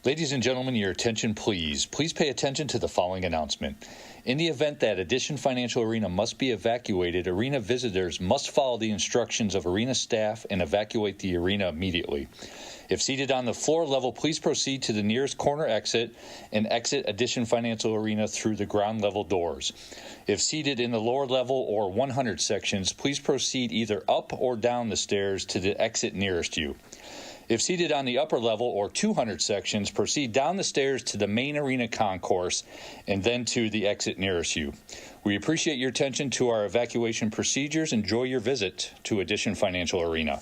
Ladies and gentlemen, your attention please. Please pay attention to the following announcement. In the event that Addition Financial Arena must be evacuated, arena visitors must follow the instructions of arena staff and evacuate the arena immediately. If seated on the floor level, please proceed to the nearest corner exit and exit Addition Financial Arena through the ground level doors. If seated in the lower level or 100 sections, please proceed either up or down the stairs to the exit nearest you. If seated on the upper level or 200 sections, proceed down the stairs to the main arena concourse and then to the exit nearest you. We appreciate your attention to our evacuation procedures. Enjoy your visit to Addition Financial Arena.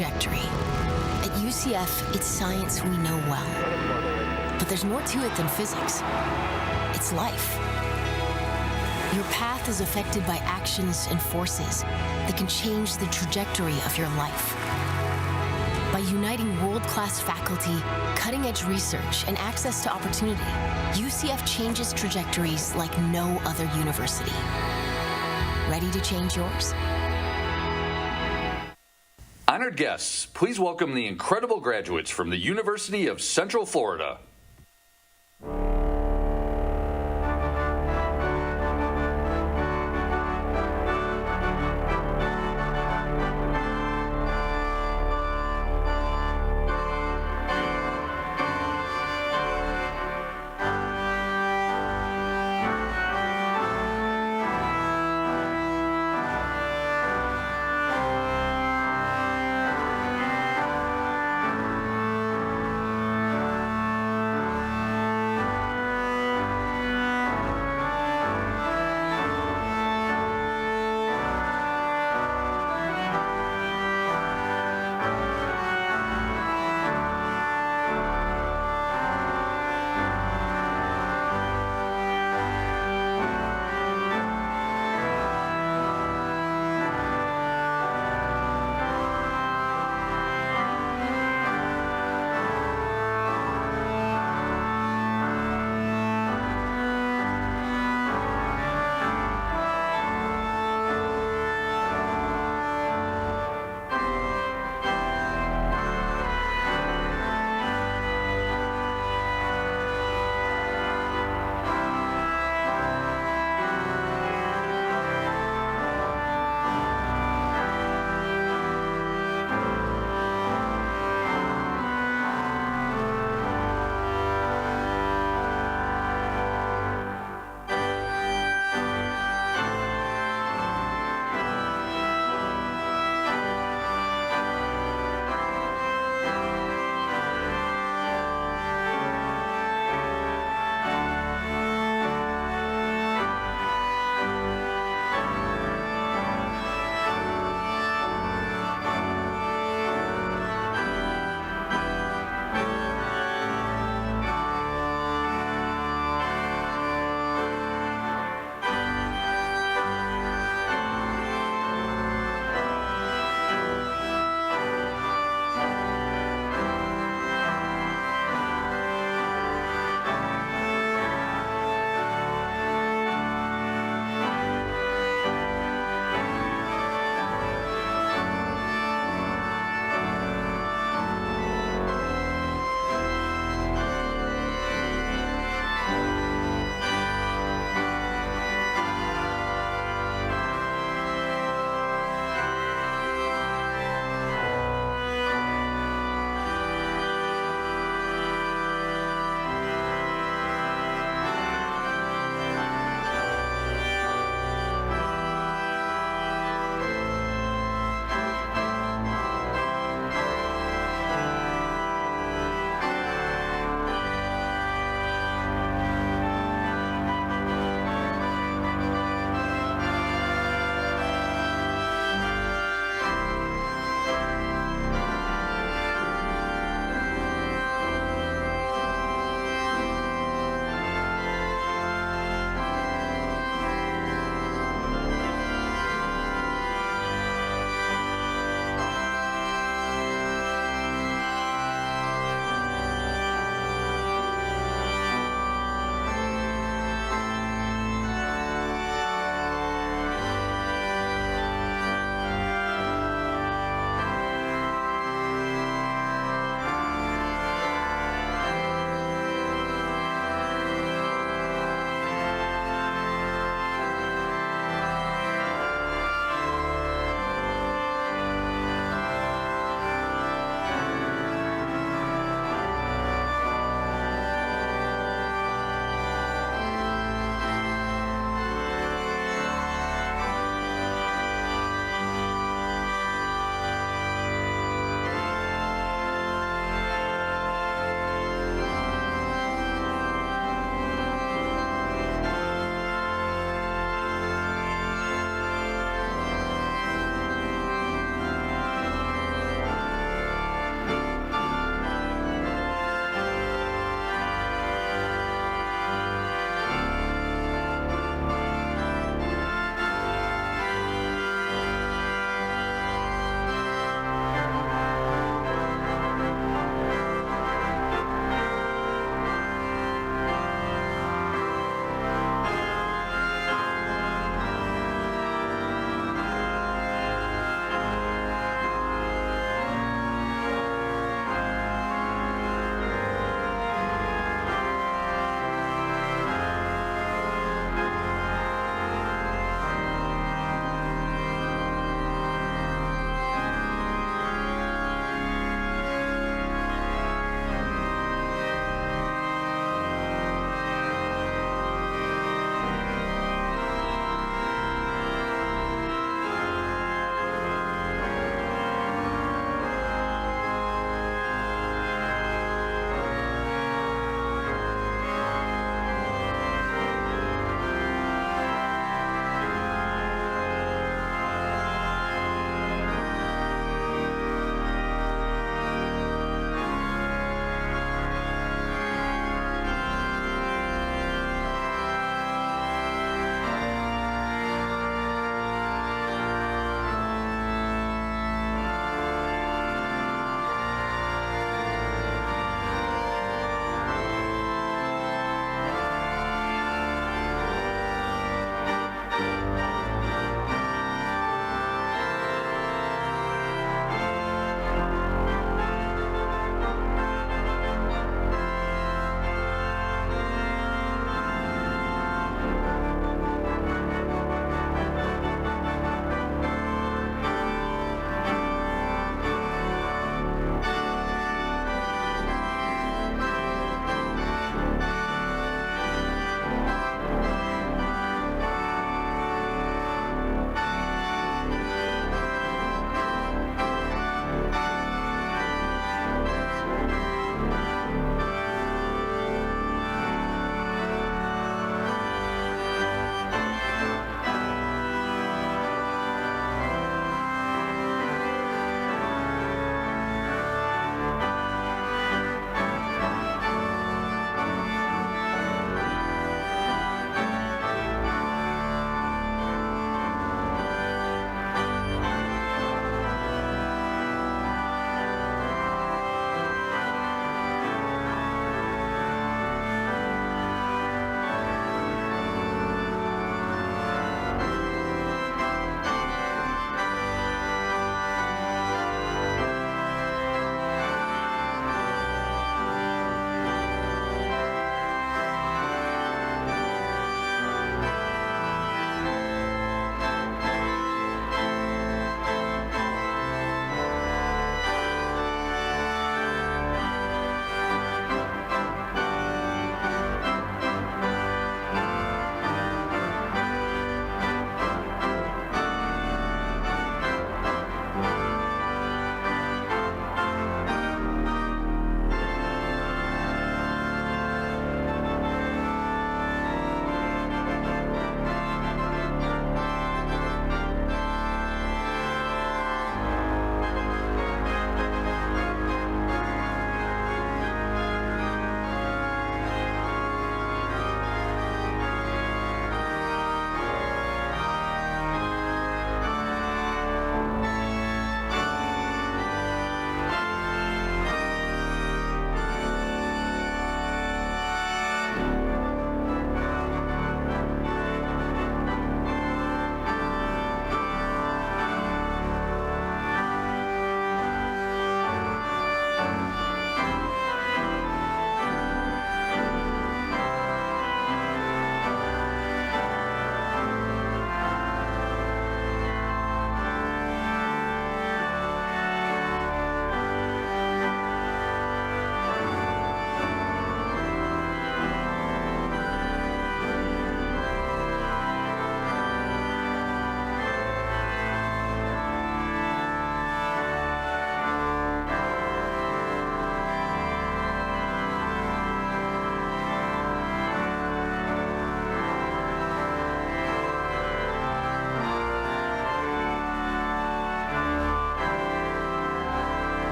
trajectory. At UCF, it's science we know well. But there's more to it than physics. It's life. Your path is affected by actions and forces that can change the trajectory of your life. By uniting world-class faculty, cutting-edge research, and access to opportunity, UCF changes trajectories like no other university. Ready to change yours? Honored guests, please welcome the incredible graduates from the University of Central Florida.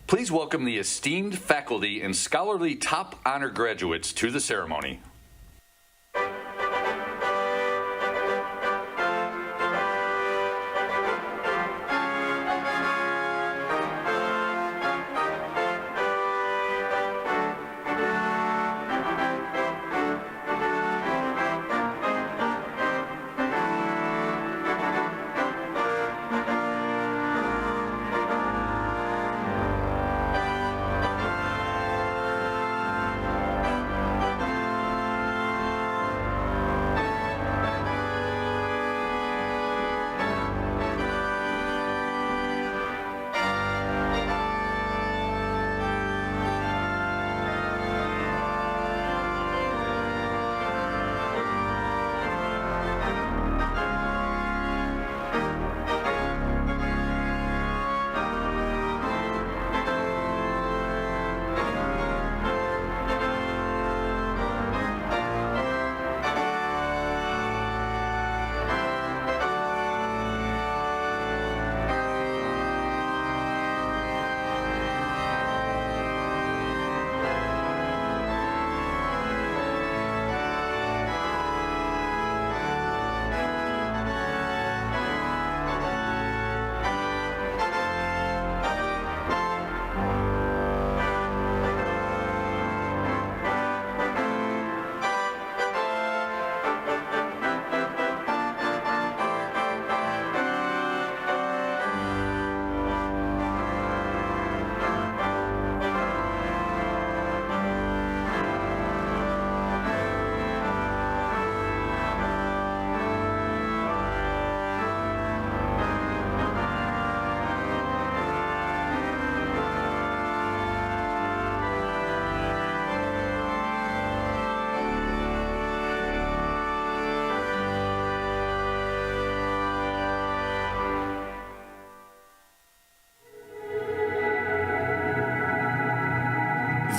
Please welcome the esteemed faculty and scholarly top honor graduates to the ceremony.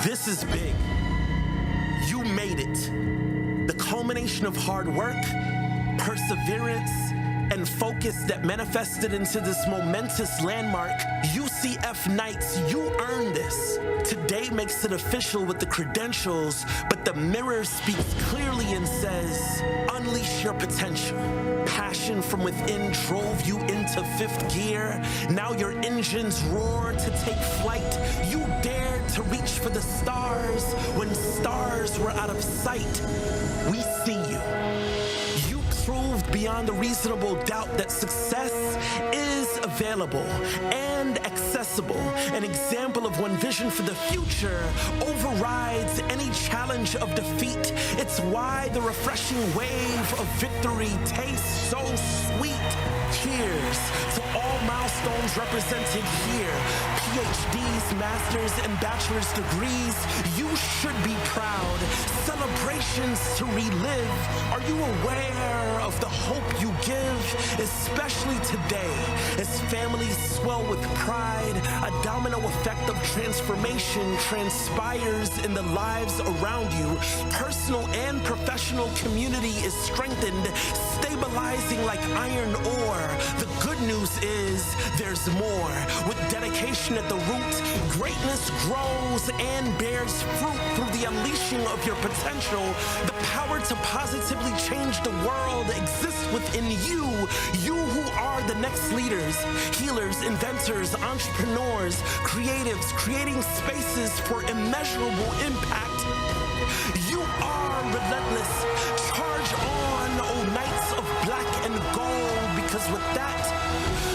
This is big. You made it. The culmination of hard work, perseverance, and focus that manifested into this momentous landmark. UCF Knights, you earned this. Today makes it official with the credentials, but the mirror speaks clearly and says, unleash your potential. Passion from within drove you into fifth gear. Now your engines roar to take flight. You dared to reach for the stars when stars were out of sight. We see you. You proved beyond a reasonable doubt that success is available and accessible. An example of when vision for the future overrides any challenge of defeat. It's why the refreshing wave of victory tastes so sweet. Cheers to all milestones represented here. PhDs, masters, and bachelor's degrees. You should be proud. Celebrations to relive. Are you aware of the hope you give? Especially today, as families swell with pride, a domino effect of transformation transpires in the lives around you. Personal and professional community is strengthened, stabilizing like iron ore. The good news is there's more. With dedication at the root, greatness grows and bears fruit through the unleashing of your potential. The power to positively change the world exists within you. You who are the next leaders, healers, inventors, entrepreneurs, creatives, creating spaces for immeasurable impact. You are relentless. Charge on, O Knights of Black and Gold, because with that,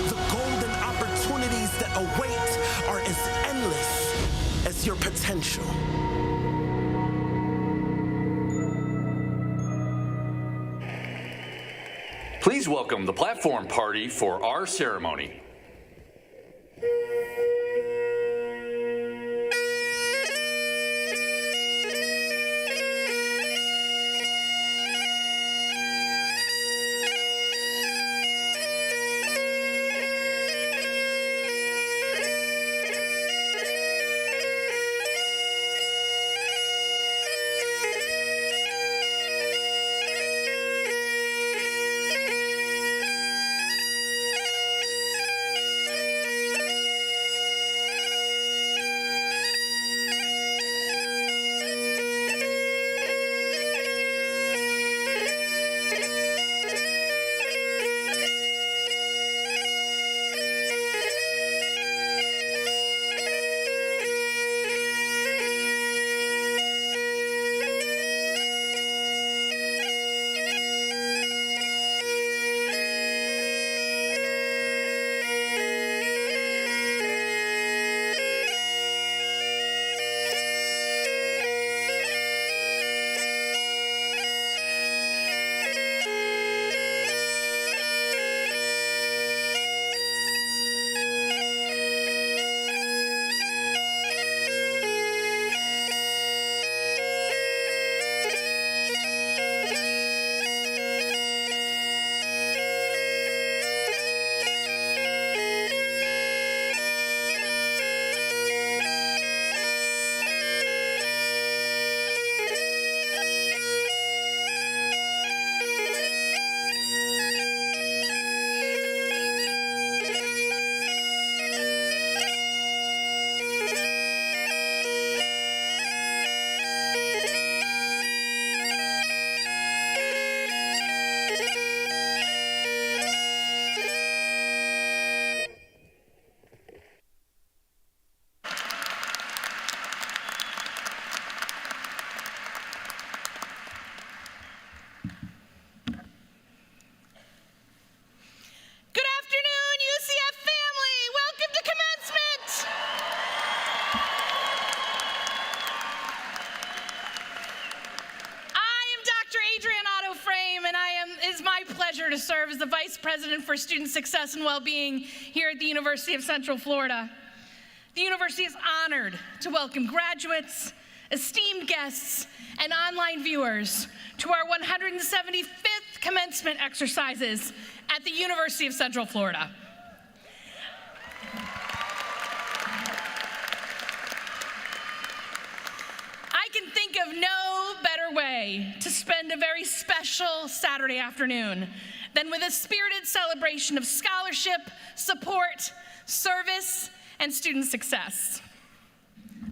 the golden opportunities that await are as endless as your potential. Please welcome the platform party for our ceremony. President for Student Success and Wellbeing here at the University of Central Florida. The university is honored to welcome graduates, esteemed guests, and online viewers to our 175th commencement exercises at the University of Central Florida. I can think of no better way to spend a very special Saturday afternoon than with a spirited celebration of scholarship, support, service, and student success.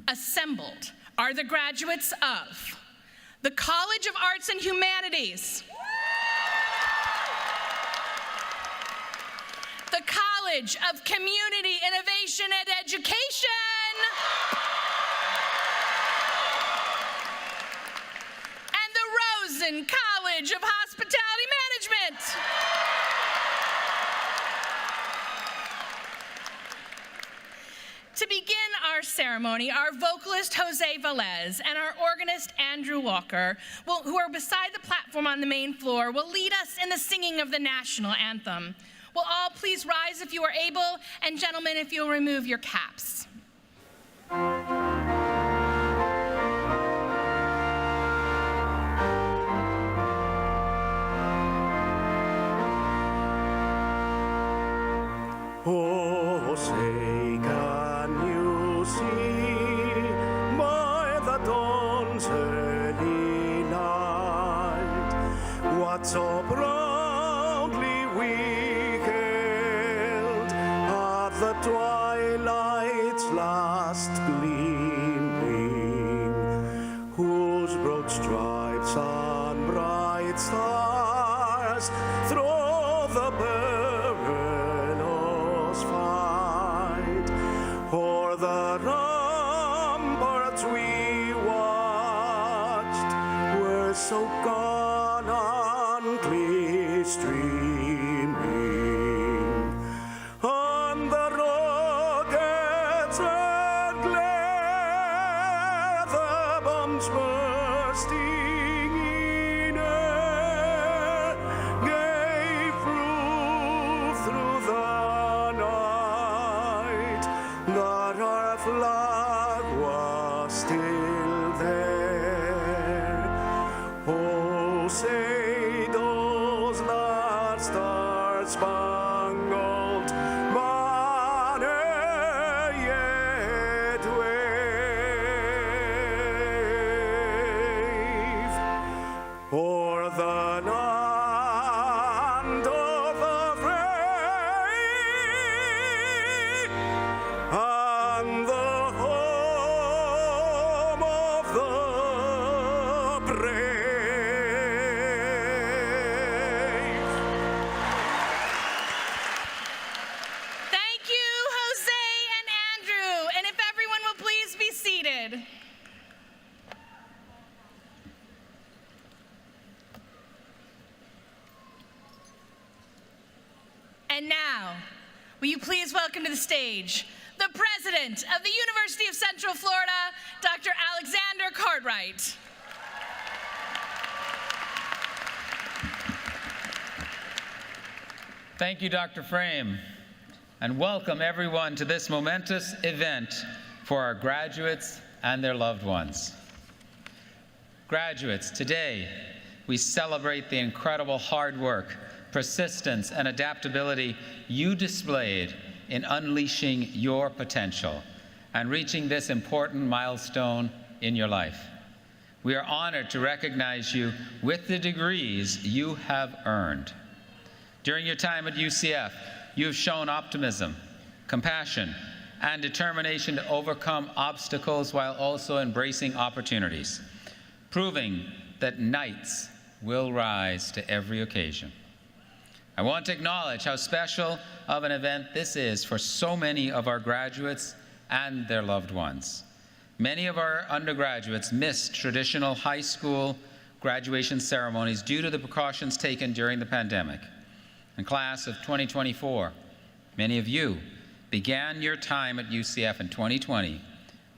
Assembled are the graduates of the College of Arts and Humanities, the College of Community Innovation and Education, and the Rosen College of Hospitality Management. To begin our ceremony, our vocalist Jose Velez and our organist Andrew Walker, who are beside the platform on the main floor, will lead us in the singing of the national anthem. Will all please rise if you are able, and gentlemen, if you'll remove your caps. Oh, say can you see by the dawn's early light what so proudly we hailed at the twilight's last gleaming, whose broad stripes and bright stars through the perilous fight o'er the ramparts we watched were so gallantly streaming, and the rockets and glare, the bombs bursting in air, gave proof through the night that our flag was still there. Oh, say those last star-spangled banner yet wave o'er the land of the free and the home of the brave. Thank you, Jose and Andrew. And if everyone will please be seated. And now, will you please welcome to the stage the President of the University of Central Florida, Dr. Alexander Cartwright. Thank you, Dr. Frame, and welcome everyone to this momentous event for our graduates and their loved ones. Graduates, today we celebrate the incredible hard work, persistence, and adaptability you displayed in unleashing your potential and reaching this important milestone in your life. We are honored to recognize you with the degrees you have earned. During your time at UCF, you have shown optimism, compassion, and determination to overcome obstacles while also embracing opportunities, proving that knights will rise to every occasion. I want to acknowledge how special of an event this is for so many of our graduates and their loved ones. Many of our undergraduates missed traditional high school graduation ceremonies due to the precautions taken during the pandemic. In class of 2024, many of you began your time at UCF in 2020,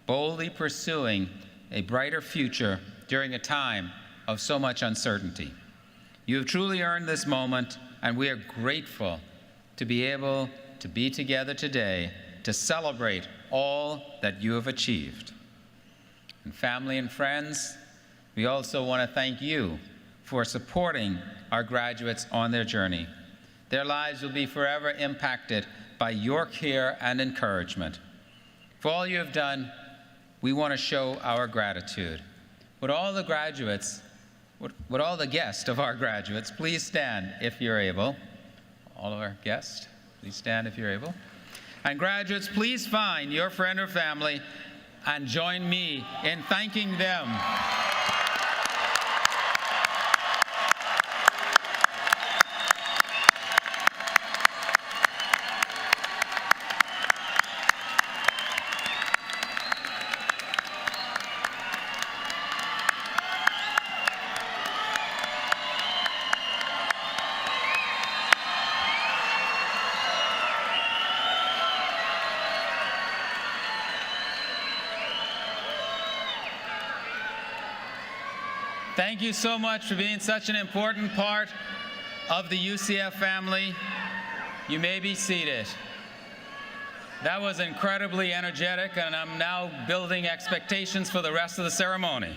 boldly pursuing a brighter future during a time of so much uncertainty. You have truly earned this moment and we are grateful to be able to be together today to celebrate all that you have achieved. And family and friends, we also want to thank you for supporting our graduates on their journey. Their lives will be forever impacted by your care and encouragement. For all you have done, we want to show our gratitude. Would all the guests of our graduates please stand if you're able? All of our guests, please stand if you're able. And graduates, please find your friend or family and join me in thanking them. Thank you so much for being such an important part of the UCF family. You may be seated. That was incredibly energetic, and I'm now building expectations for the rest of the ceremony.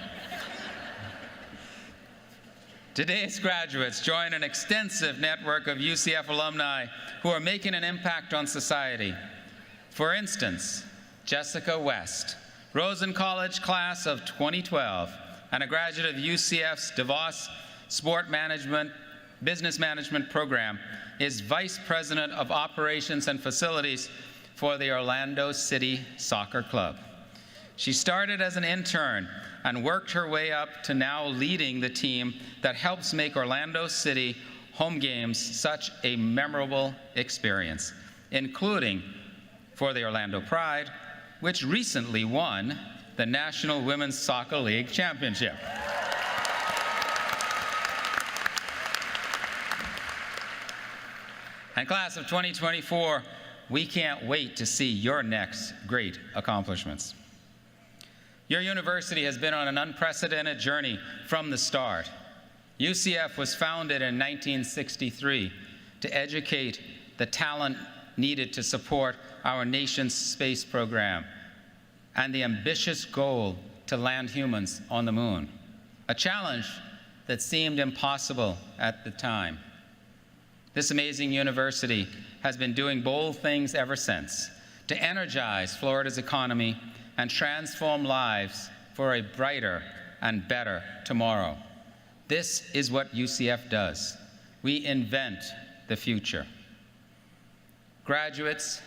Today's graduates join an extensive network of UCF alumni who are making an impact on society. For instance, Jessica West, Rosen College class of 2012, and a graduate of UCF's DeVos Business Management program, is Vice President of Operations and Facilities for the Orlando City Soccer Club. She started as an intern and worked her way up to now leading the team that helps make Orlando City home games such a memorable experience, including for the Orlando Pride, which recently won the National Women's Soccer League Championship. And class of 2024, we can't wait to see your next great accomplishments. Your university has been on an unprecedented journey from the start. UCF was founded in 1963 to educate the talent needed to support our nation's space program and the ambitious goal to land humans on the moon, a challenge that seemed impossible at the time. This amazing university has been doing bold things ever since to energize Florida's economy and transform lives for a brighter and better tomorrow. This is what UCF does. We invent the future. Graduates,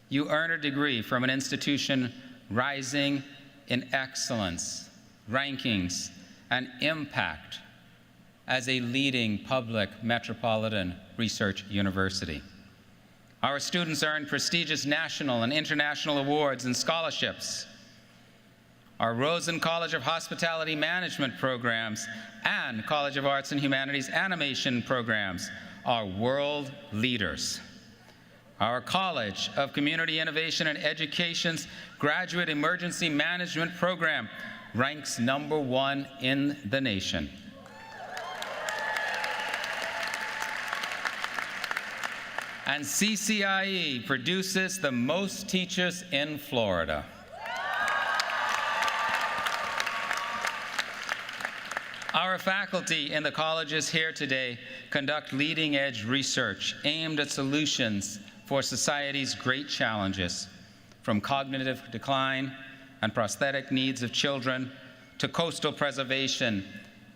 you earn a degree from an institution rising in excellence, rankings, and impact as a leading public metropolitan research university. Our students earn prestigious national and international awards and scholarships. Our Rosen College of Hospitality Management programs and College of Arts and Humanities animation programs are world leaders. Our College of Community Innovation and Education's Graduate Emergency Management program ranks #1 in the nation. And CCIE produces the most teachers in Florida. Our faculty in the colleges here today conduct leading-edge research aimed at solutions for society's great challenges, from cognitive decline and prosthetic needs of children to coastal preservation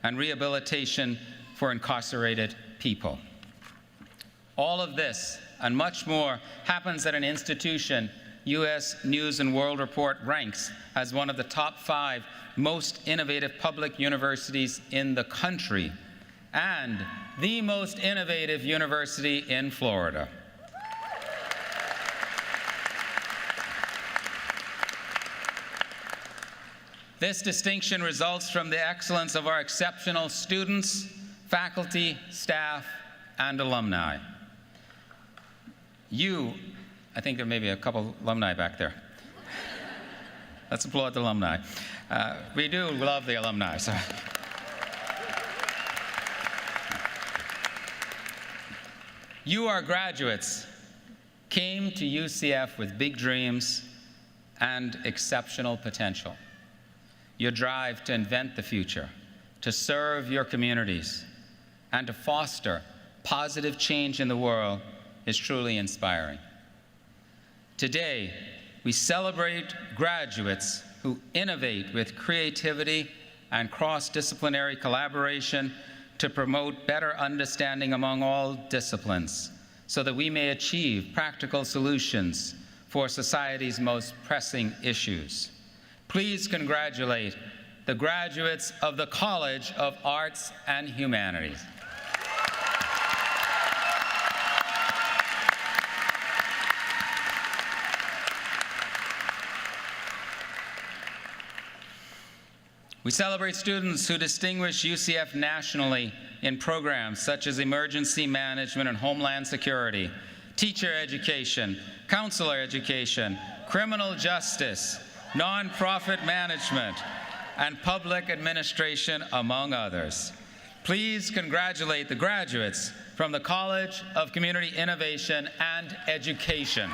and rehabilitation for incarcerated people. All of this and much more happens at an institution U.S. News and World Report ranks as one of the top 5 most innovative public universities in the country and the most innovative university in Florida. This distinction results from the excellence of our exceptional students, faculty, staff, and alumni. I think there may be a couple alumni back there. Let's applaud the alumni. We do love the alumni. So. You, our graduates, came to UCF with big dreams and exceptional potential. Your drive to invent the future, to serve your communities, and to foster positive change in the world is truly inspiring. Today, we celebrate graduates who innovate with creativity and cross-disciplinary collaboration to promote better understanding among all disciplines, so that we may achieve practical solutions for society's most pressing issues. Please congratulate the graduates of the College of Arts and Humanities. We celebrate students who distinguish UCF nationally in programs such as emergency management and homeland security, teacher education, counselor education, criminal justice, nonprofit management, and public administration, among others. Please congratulate the graduates from the College of Community Innovation and Education.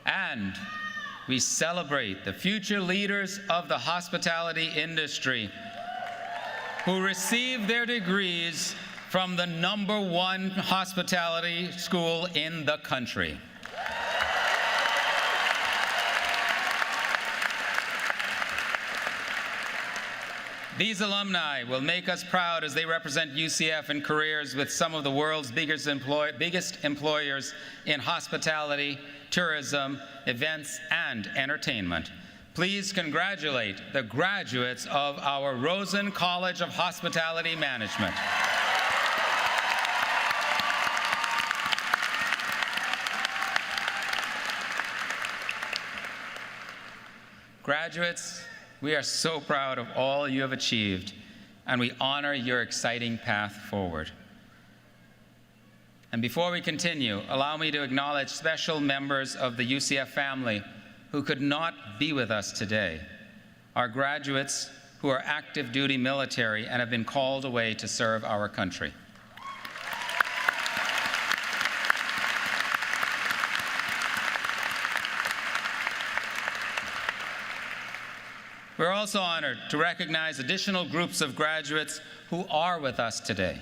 And we celebrate the future leaders of the hospitality industry who receive their degrees from the #1 hospitality school in the country. These alumni will make us proud as they represent UCF in careers with some of the world's biggest employers in hospitality, tourism, events, and entertainment. Please congratulate the graduates of our Rosen College of Hospitality Management. Graduates, we are so proud of all you have achieved, and we honor your exciting path forward. And before we continue, allow me to acknowledge special members of the UCF family who could not be with us today. Our graduates who are active duty military and have been called away to serve our country. We're also honored to recognize additional groups of graduates who are with us today.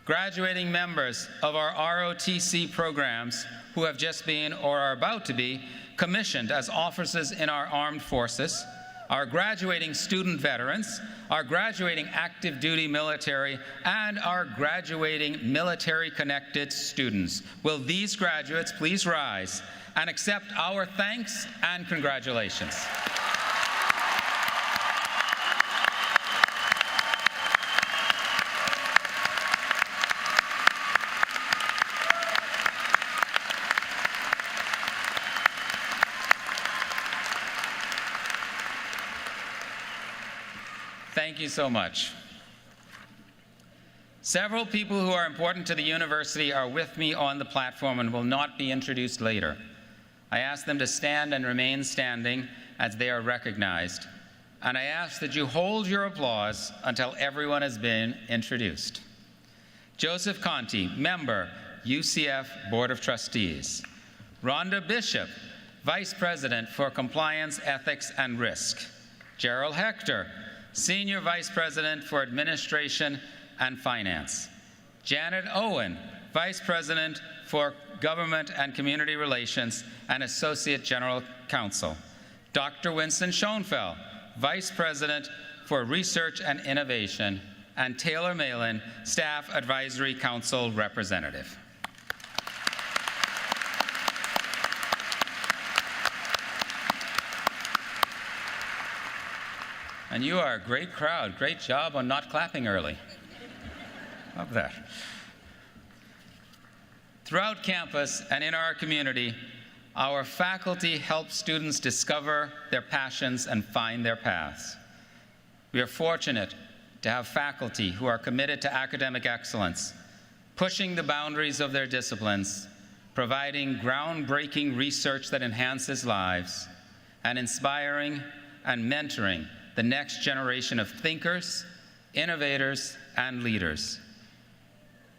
Graduating members of our ROTC programs who have just been or are about to be commissioned as officers in our armed forces, our graduating student veterans, our graduating active duty military, and our graduating military-connected students. Will these graduates please rise and accept our thanks and congratulations. Thank you so much. Several people who are important to the university are with me on the platform and will not be introduced later. I ask them to stand and remain standing as they are recognized, and I ask that you hold your applause until everyone has been introduced. Joseph Conti, member, UCF Board of Trustees. Rhonda Bishop, Vice President for Compliance, Ethics, and Risk. Gerald Hector, Senior Vice President for Administration and Finance. Janet Owen, Vice President for Government and Community Relations and Associate General Counsel. Dr. Winston Schoenfeld, Vice President for Research and Innovation, and Taylor Malin, Staff Advisory Council Representative. And you are a great crowd. Great job on not clapping early. Love that. Throughout campus and in our community, our faculty help students discover their passions and find their paths. We are fortunate to have faculty who are committed to academic excellence, pushing the boundaries of their disciplines, providing groundbreaking research that enhances lives, and inspiring and mentoring the next generation of thinkers, innovators, and leaders.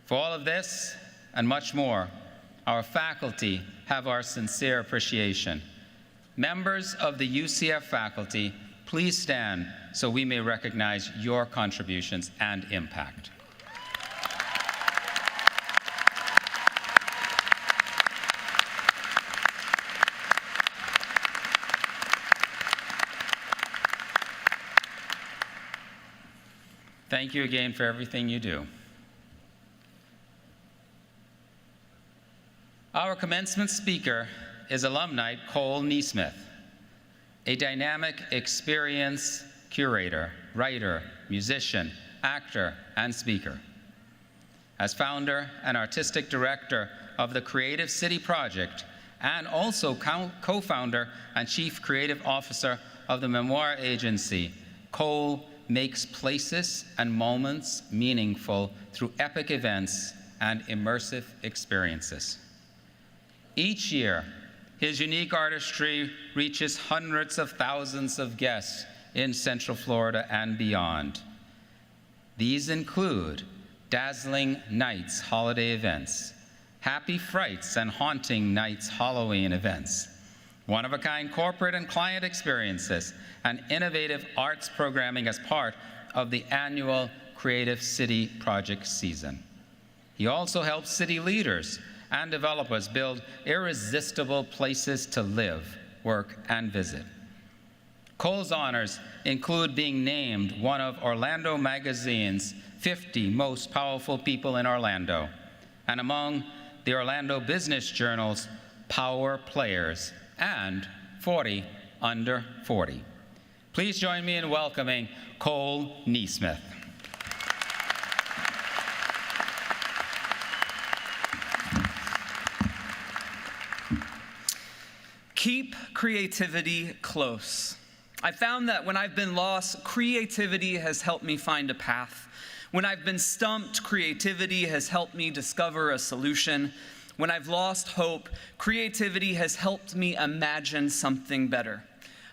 For all of this and much more, our faculty have our sincere appreciation. Members of the UCF faculty, please stand so we may recognize your contributions and impact. Thank you again for everything you do. Our commencement speaker is alumni Cole Neesmith, a dynamic experience curator, writer, musician, actor, and speaker. As founder and artistic director of the Creative City Project, and also co-founder and chief creative officer of the Memoir Agency, Cole makes places and moments meaningful through epic events and immersive experiences. Each year, his unique artistry reaches hundreds of thousands of guests in Central Florida and beyond. These include Dazzling Nights holiday events, Happy Frights and Haunting Nights Halloween events, one-of-a-kind corporate and client experiences, and innovative arts programming as part of the annual Creative City Project season. He also helps city leaders and developers build irresistible places to live, work, and visit. Cole's honors include being named one of Orlando Magazine's 50 most powerful people in Orlando, and among the Orlando Business Journal's Power Players and 40 Under 40. Please join me in welcoming Cole Neesmith. Keep creativity close. I found that when I've been lost, creativity has helped me find a path. When I've been stumped, creativity has helped me discover a solution. When I've lost hope, creativity has helped me imagine something better.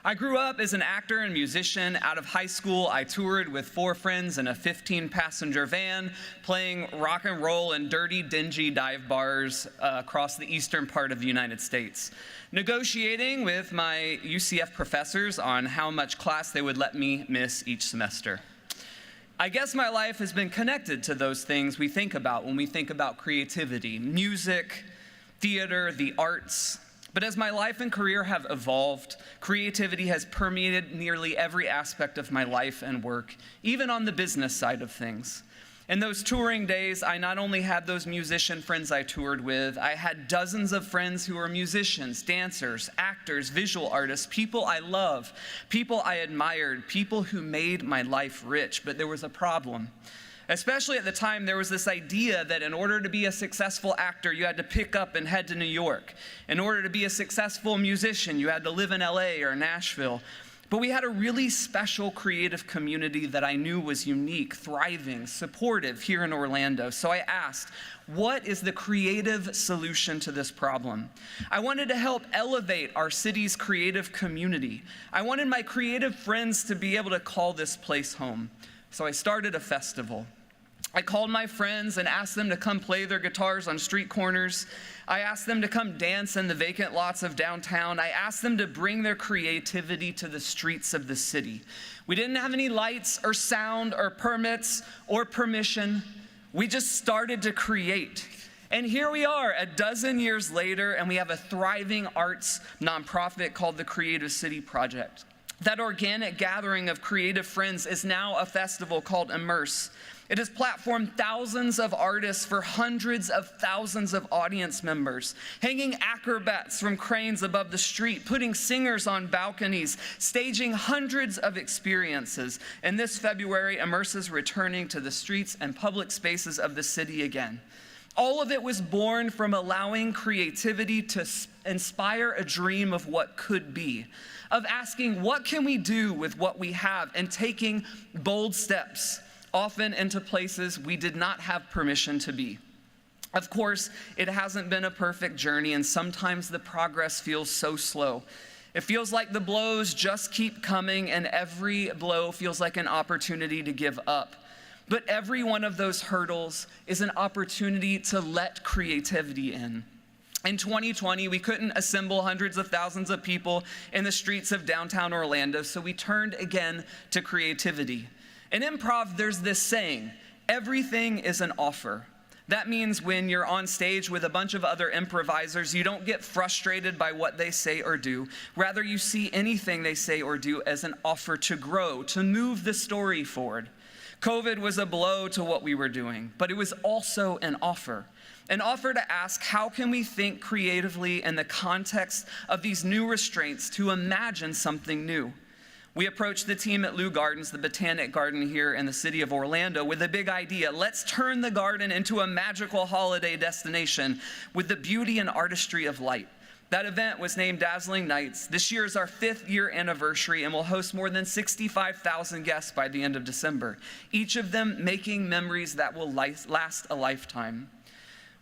I grew up as an actor and musician. Out of high school, I toured with 4 friends in a 15-passenger van, playing rock and roll in dirty, dingy dive bars across the eastern part of the United States, negotiating with my UCF professors on how much class they would let me miss each semester. I guess my life has been connected to those things we think about when we think about creativity, music, theater, the arts. But as my life and career have evolved, creativity has permeated nearly every aspect of my life and work, even on the business side of things. In those touring days, I not only had those musician friends I toured with, I had dozens of friends who were musicians, dancers, actors, visual artists, people I love, people I admired, people who made my life rich. But there was a problem. Especially at the time, there was this idea that in order to be a successful actor, you had to pick up and head to New York. In order to be a successful musician, you had to live in LA or Nashville. But we had a really special creative community that I knew was unique, thriving, supportive here in Orlando. So I asked, what is the creative solution to this problem? I wanted to help elevate our city's creative community. I wanted my creative friends to be able to call this place home. So I started a festival. I called my friends and asked them to come play their guitars on street corners. I asked them to come dance in the vacant lots of downtown. I asked them to bring their creativity to the streets of the city. We didn't have any lights or sound or permits or permission. We just started to create. And here we are a dozen years later, and we have a thriving arts nonprofit called the Creative City Project. That organic gathering of creative friends is now a festival called Immerse. It has platformed thousands of artists for hundreds of thousands of audience members, hanging acrobats from cranes above the street, putting singers on balconies, staging hundreds of experiences. And this February, Immerse is returning to the streets and public spaces of the city again. All of it was born from allowing creativity to inspire a dream of what could be, of asking, what can we do with what we have, and taking bold steps, often into places we did not have permission to be. Of course, it hasn't been a perfect journey, and sometimes the progress feels so slow. It feels like the blows just keep coming, and every blow feels like an opportunity to give up. But every one of those hurdles is an opportunity to let creativity in. In 2020, we couldn't assemble hundreds of thousands of people in the streets of downtown Orlando, so we turned again to creativity. In improv, there's this saying, everything is an offer. That means when you're on stage with a bunch of other improvisers, you don't get frustrated by what they say or do. Rather, you see anything they say or do as an offer to grow, to move the story forward. COVID was a blow to what we were doing, but it was also an offer to ask, how can we think creatively in the context of these new restraints to imagine something new? We approached the team at Lou Gardens, the botanic garden here in the city of Orlando, with a big idea. Let's turn the garden into a magical holiday destination with the beauty and artistry of light. That event was named Dazzling Nights. This year is our 5th year anniversary and will host more than 65,000 guests by the end of December, each of them making memories that will last a lifetime.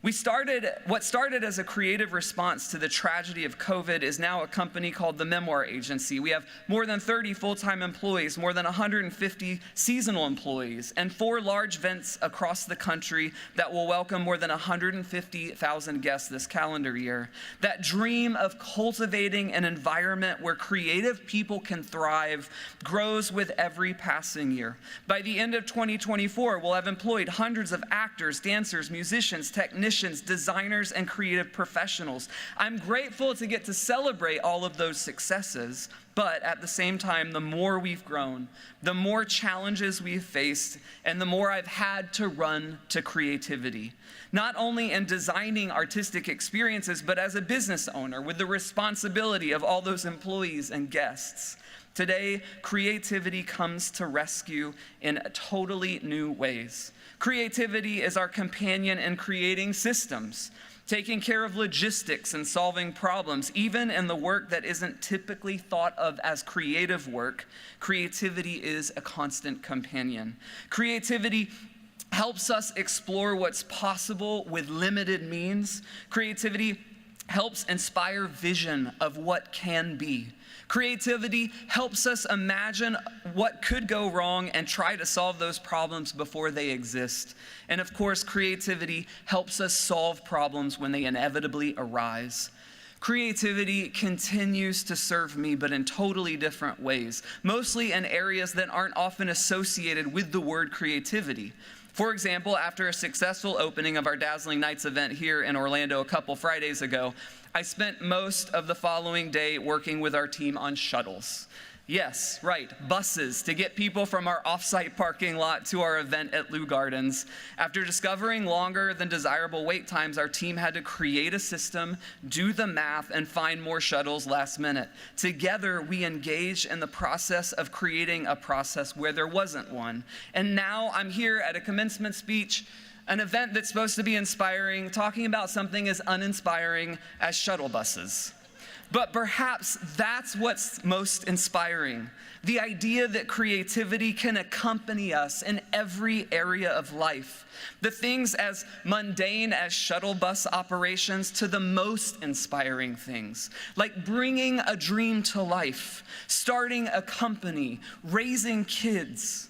What started as a creative response to the tragedy of COVID is now a company called the Memoir Agency. We have more than 30 full-time employees, more than 150 seasonal employees, and 4 large events across the country that will welcome more than 150,000 guests this calendar year. That dream of cultivating an environment where creative people can thrive grows with every passing year. By the end of 2024, we'll have employed hundreds of actors, dancers, musicians, technicians, designers, and creative professionals. I'm grateful to get to celebrate all of those successes, but at the same time, the more we've grown, the more challenges we've faced, and the more I've had to run to creativity. Not only in designing artistic experiences, but as a business owner with the responsibility of all those employees and guests. Today, creativity comes to rescue in totally new ways. Creativity is our companion in creating systems, taking care of logistics and solving problems. Even in the work that isn't typically thought of as creative work, creativity is a constant companion. Creativity helps us explore what's possible with limited means. Creativity helps inspire vision of what can be. Creativity helps us imagine what could go wrong and try to solve those problems before they exist. And of course, creativity helps us solve problems when they inevitably arise. Creativity continues to serve me, but in totally different ways, mostly in areas that aren't often associated with the word creativity. For example, after a successful opening of our Dazzling Nights event here in Orlando a couple Fridays ago, I spent most of the following day working with our team on shuttles. Yes, right, buses to get people from our off-site parking lot to our event at Lou Gardens. After discovering longer than desirable wait times, our team had to create a system, do the math, and find more shuttles last minute. Together, we engaged in the process of creating a process where there wasn't one. And now I'm here at a commencement speech, an event that's supposed to be inspiring, talking about something as uninspiring as shuttle buses. But perhaps that's what's most inspiring, the idea that creativity can accompany us in every area of life. The things as mundane as shuttle bus operations to the most inspiring things, like bringing a dream to life, starting a company, raising kids.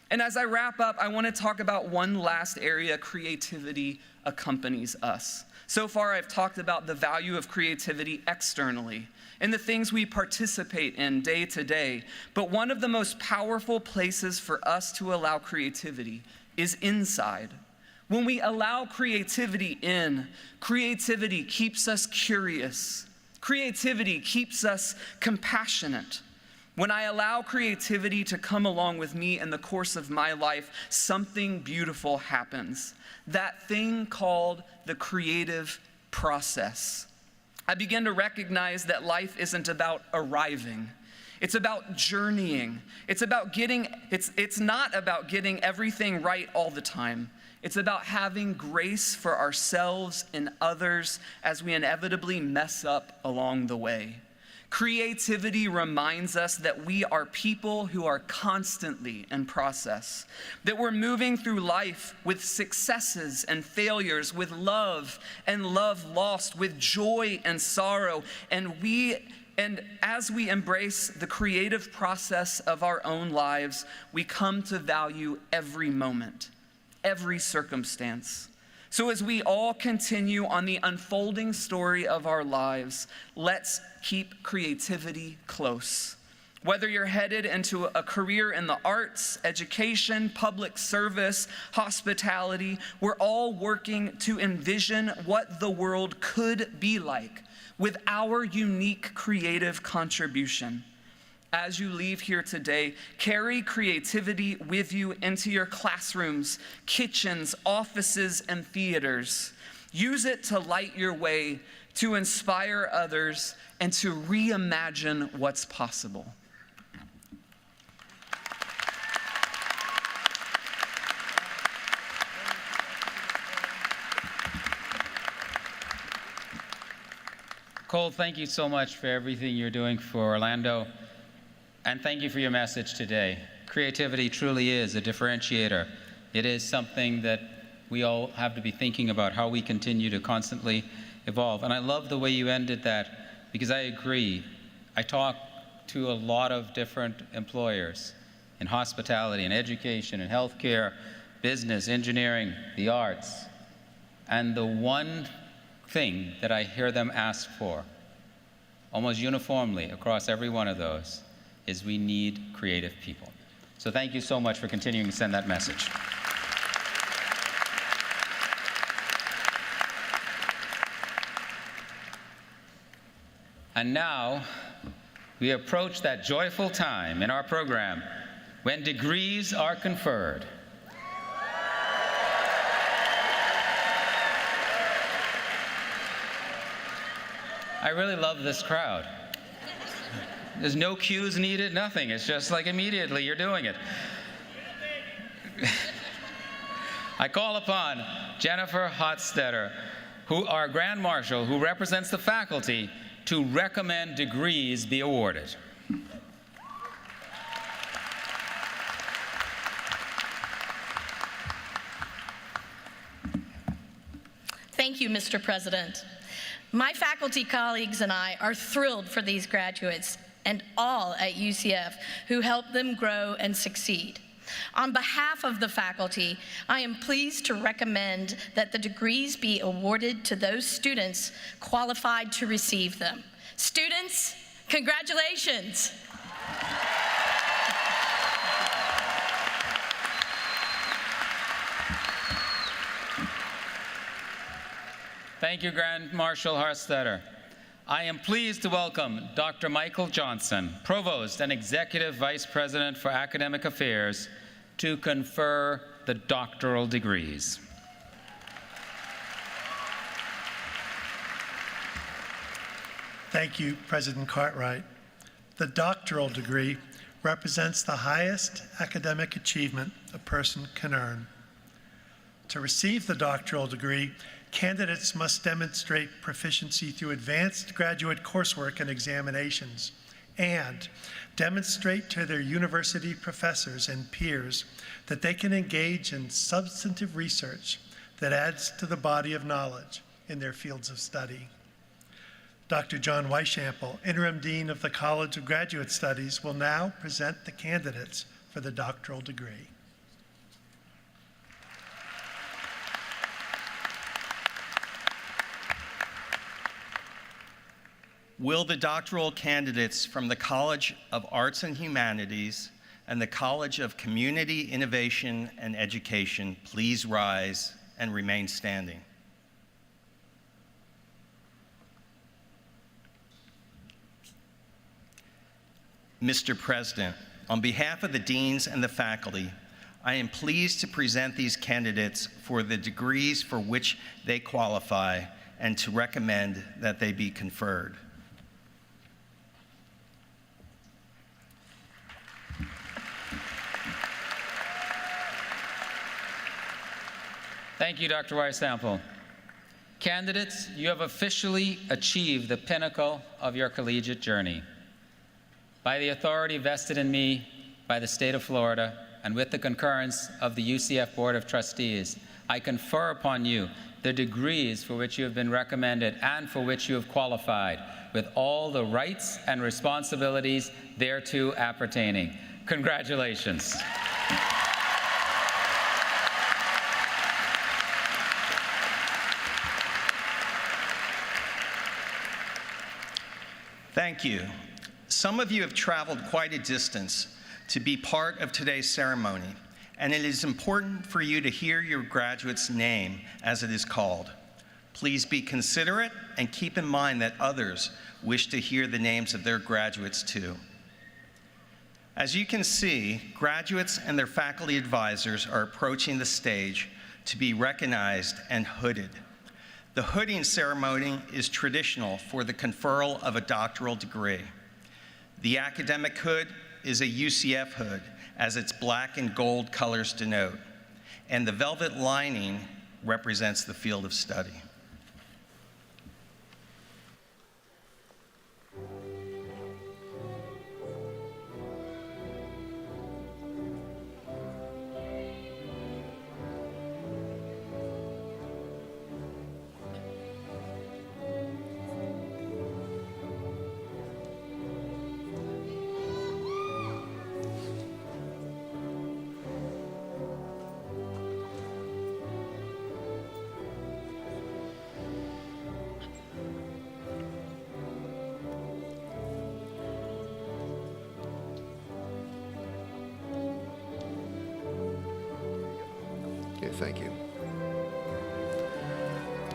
And as I wrap up, I want to talk about one last area creativity accompanies us. So far, I've talked about the value of creativity externally, in the things we participate in day to day. But one of the most powerful places for us to allow creativity is inside. When we allow creativity in, creativity keeps us curious. Creativity keeps us compassionate. When I allow creativity to come along with me in the course of my life, something beautiful happens. That thing called the creative process. I begin to recognize that life isn't about arriving. It's about journeying. It's not about getting everything right all the time. It's about having grace for ourselves and others as we inevitably mess up along the way. Creativity reminds us that we are people who are constantly in process, that we're moving through life with successes and failures, with love and love lost, with joy and sorrow, and as we embrace the creative process of our own lives, we come to value every moment, every circumstance. So as we all continue on the unfolding story of our lives, let's keep creativity close. Whether you're headed into a career in the arts, education, public service, hospitality, we're all working to envision what the world could be like with our unique creative contribution. As you leave here today, carry creativity with you into your classrooms, kitchens, offices, and theaters. Use it to light your way, to inspire others, and to reimagine what's possible. Cole, thank you so much for everything you're doing for Orlando. And thank you for your message today. Creativity truly is a differentiator. It is something that we all have to be thinking about, how we continue to constantly evolve. And I love the way you ended that, because I agree. I talk to a lot of different employers in hospitality, in education, in healthcare, business, engineering, the arts. And the one thing that I hear them ask for, almost uniformly across every one of those, is we need creative people. So thank you so much for continuing to send that message. And now, we approach that joyful time in our program when degrees are conferred. I really love this crowd. There's no cues needed, nothing. It's just like immediately you're doing it. I call upon Jennifer Hotstetter, our Grand Marshal, who represents the faculty, to recommend degrees be awarded. Thank you, Mr. President. My faculty colleagues and I are thrilled for these graduates and all at UCF who helped them grow and succeed. On behalf of the faculty, I am pleased to recommend that the degrees be awarded to those students qualified to receive them. Students, congratulations. Thank you, Grand Marshal Harstetter. I am pleased to welcome Dr. Michael Johnson, Provost and Executive Vice President for Academic Affairs, to confer the doctoral degrees. Thank you, President Cartwright. The doctoral degree represents the highest academic achievement a person can earn. To receive the doctoral degree, candidates must demonstrate proficiency through advanced graduate coursework and examinations, and demonstrate to their university professors and peers that they can engage in substantive research that adds to the body of knowledge in their fields of study. Dr. John Weishample, Interim Dean of the College of Graduate Studies, will now present the candidates for the doctoral degree. Will the doctoral candidates from the College of Arts and Humanities and the College of Community Innovation and Education please rise and remain standing? Mr. President, on behalf of the deans and the faculty, I am pleased to present these candidates for the degrees for which they qualify and to recommend that they be conferred. Thank you, Dr. Weishample. Candidates, you have officially achieved the pinnacle of your collegiate journey. By the authority vested in me by the state of Florida and with the concurrence of the UCF Board of Trustees, I confer upon you the degrees for which you have been recommended and for which you have qualified, with all the rights and responsibilities thereto appertaining. Congratulations. Thank you. Some of you have traveled quite a distance to be part of today's ceremony, and it is important for you to hear your graduate's name as it is called. Please be considerate and keep in mind that others wish to hear the names of their graduates too. As you can see, graduates and their faculty advisors are approaching the stage to be recognized and hooded. The hooding ceremony is traditional for the conferral of a doctoral degree. The academic hood is a UCF hood, as its black and gold colors denote, and the velvet lining represents the field of study. Okay, thank you.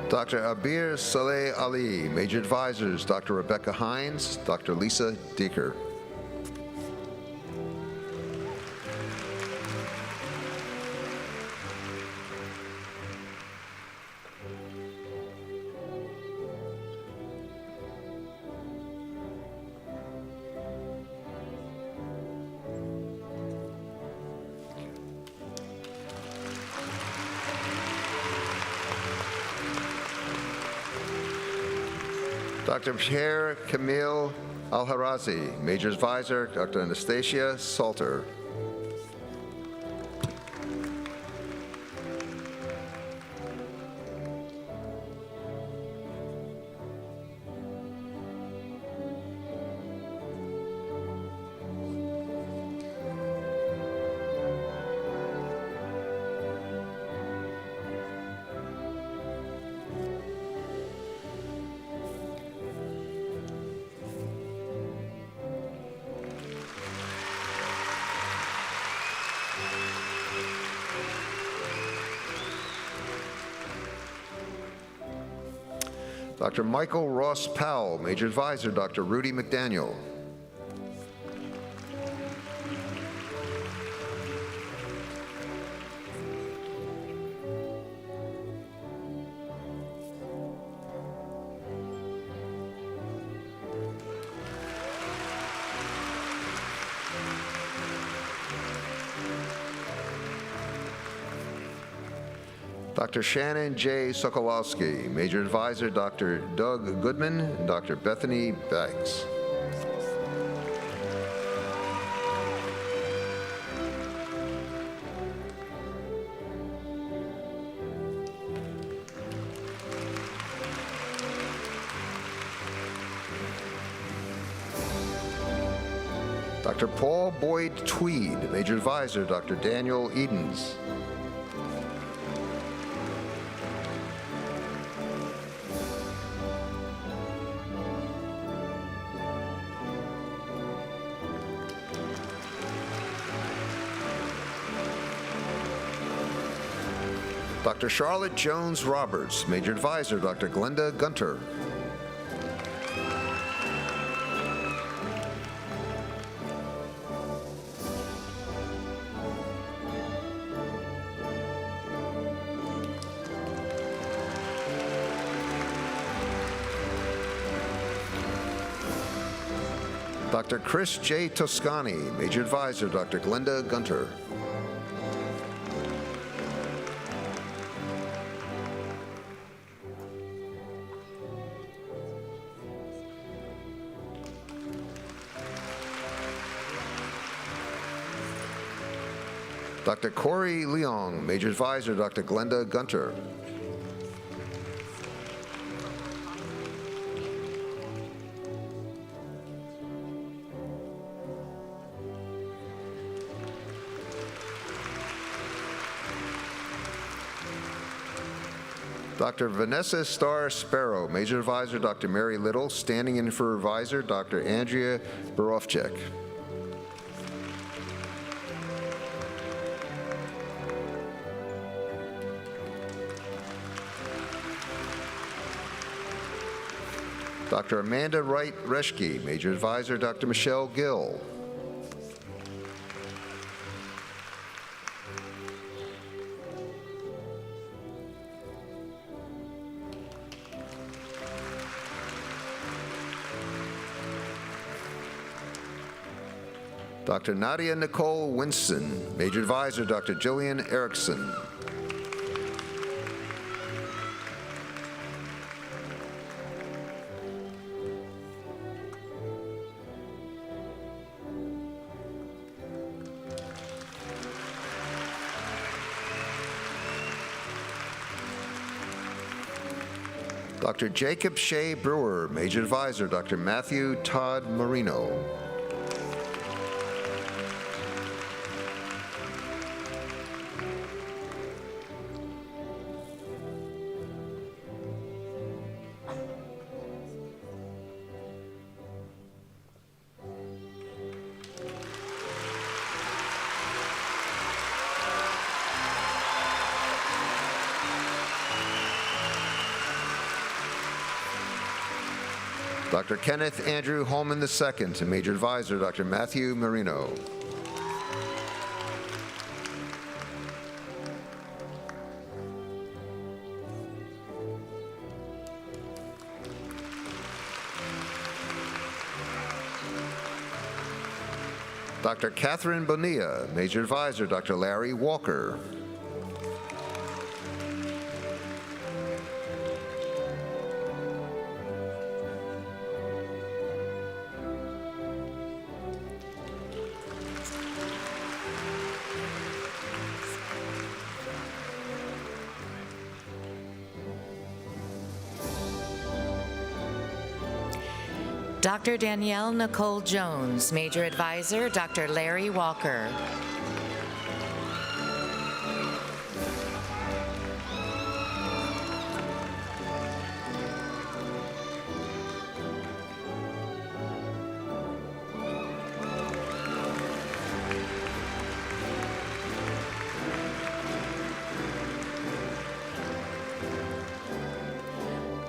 Dr. Abir Saleh Ali, Major Advisors, Dr. Rebecca Hines, Dr. Lisa Deeker. Dr. Pierre Camille Al-Harazi, Major Advisor, Dr. Anastasia Salter. Dr. Michael Ross Powell, Major Advisor, Dr. Rudy McDaniel. Dr. Shannon J. Sokolowski, Major Advisor, Dr. Doug Goodman, and Dr. Bethany Baggs. Dr. Paul Boyd Tweed, Major Advisor, Dr. Daniel Edens. Dr. Charlotte Jones Roberts, Major Advisor, Dr. Glenda Gunter. Dr. Chris J. Toscani, Major Advisor, Dr. Glenda Gunter. Dr. Corey Leong, Major Advisor Dr. Glenda Gunter. Dr. Vanessa Starr Sparrow, Major Advisor Dr. Mary Little, standing in for Advisor Dr. Andrea Borofchek. Dr. Amanda Wright Reschke, Major Advisor Dr. Michelle Gill. Dr. Nadia Nicole Winston, Major Advisor Dr. Jillian Erickson. Dr. Jacob Shea Brewer, Major Advisor Dr. Matthew Todd Marino. Dr. Kenneth Andrew Holman II, and Major Advisor Dr. Matthew Marino. Dr. Catherine Bonilla, Major Advisor Dr. Larry Walker. Dr. Danielle Nicole Jones, Major Advisor, Dr. Larry Walker.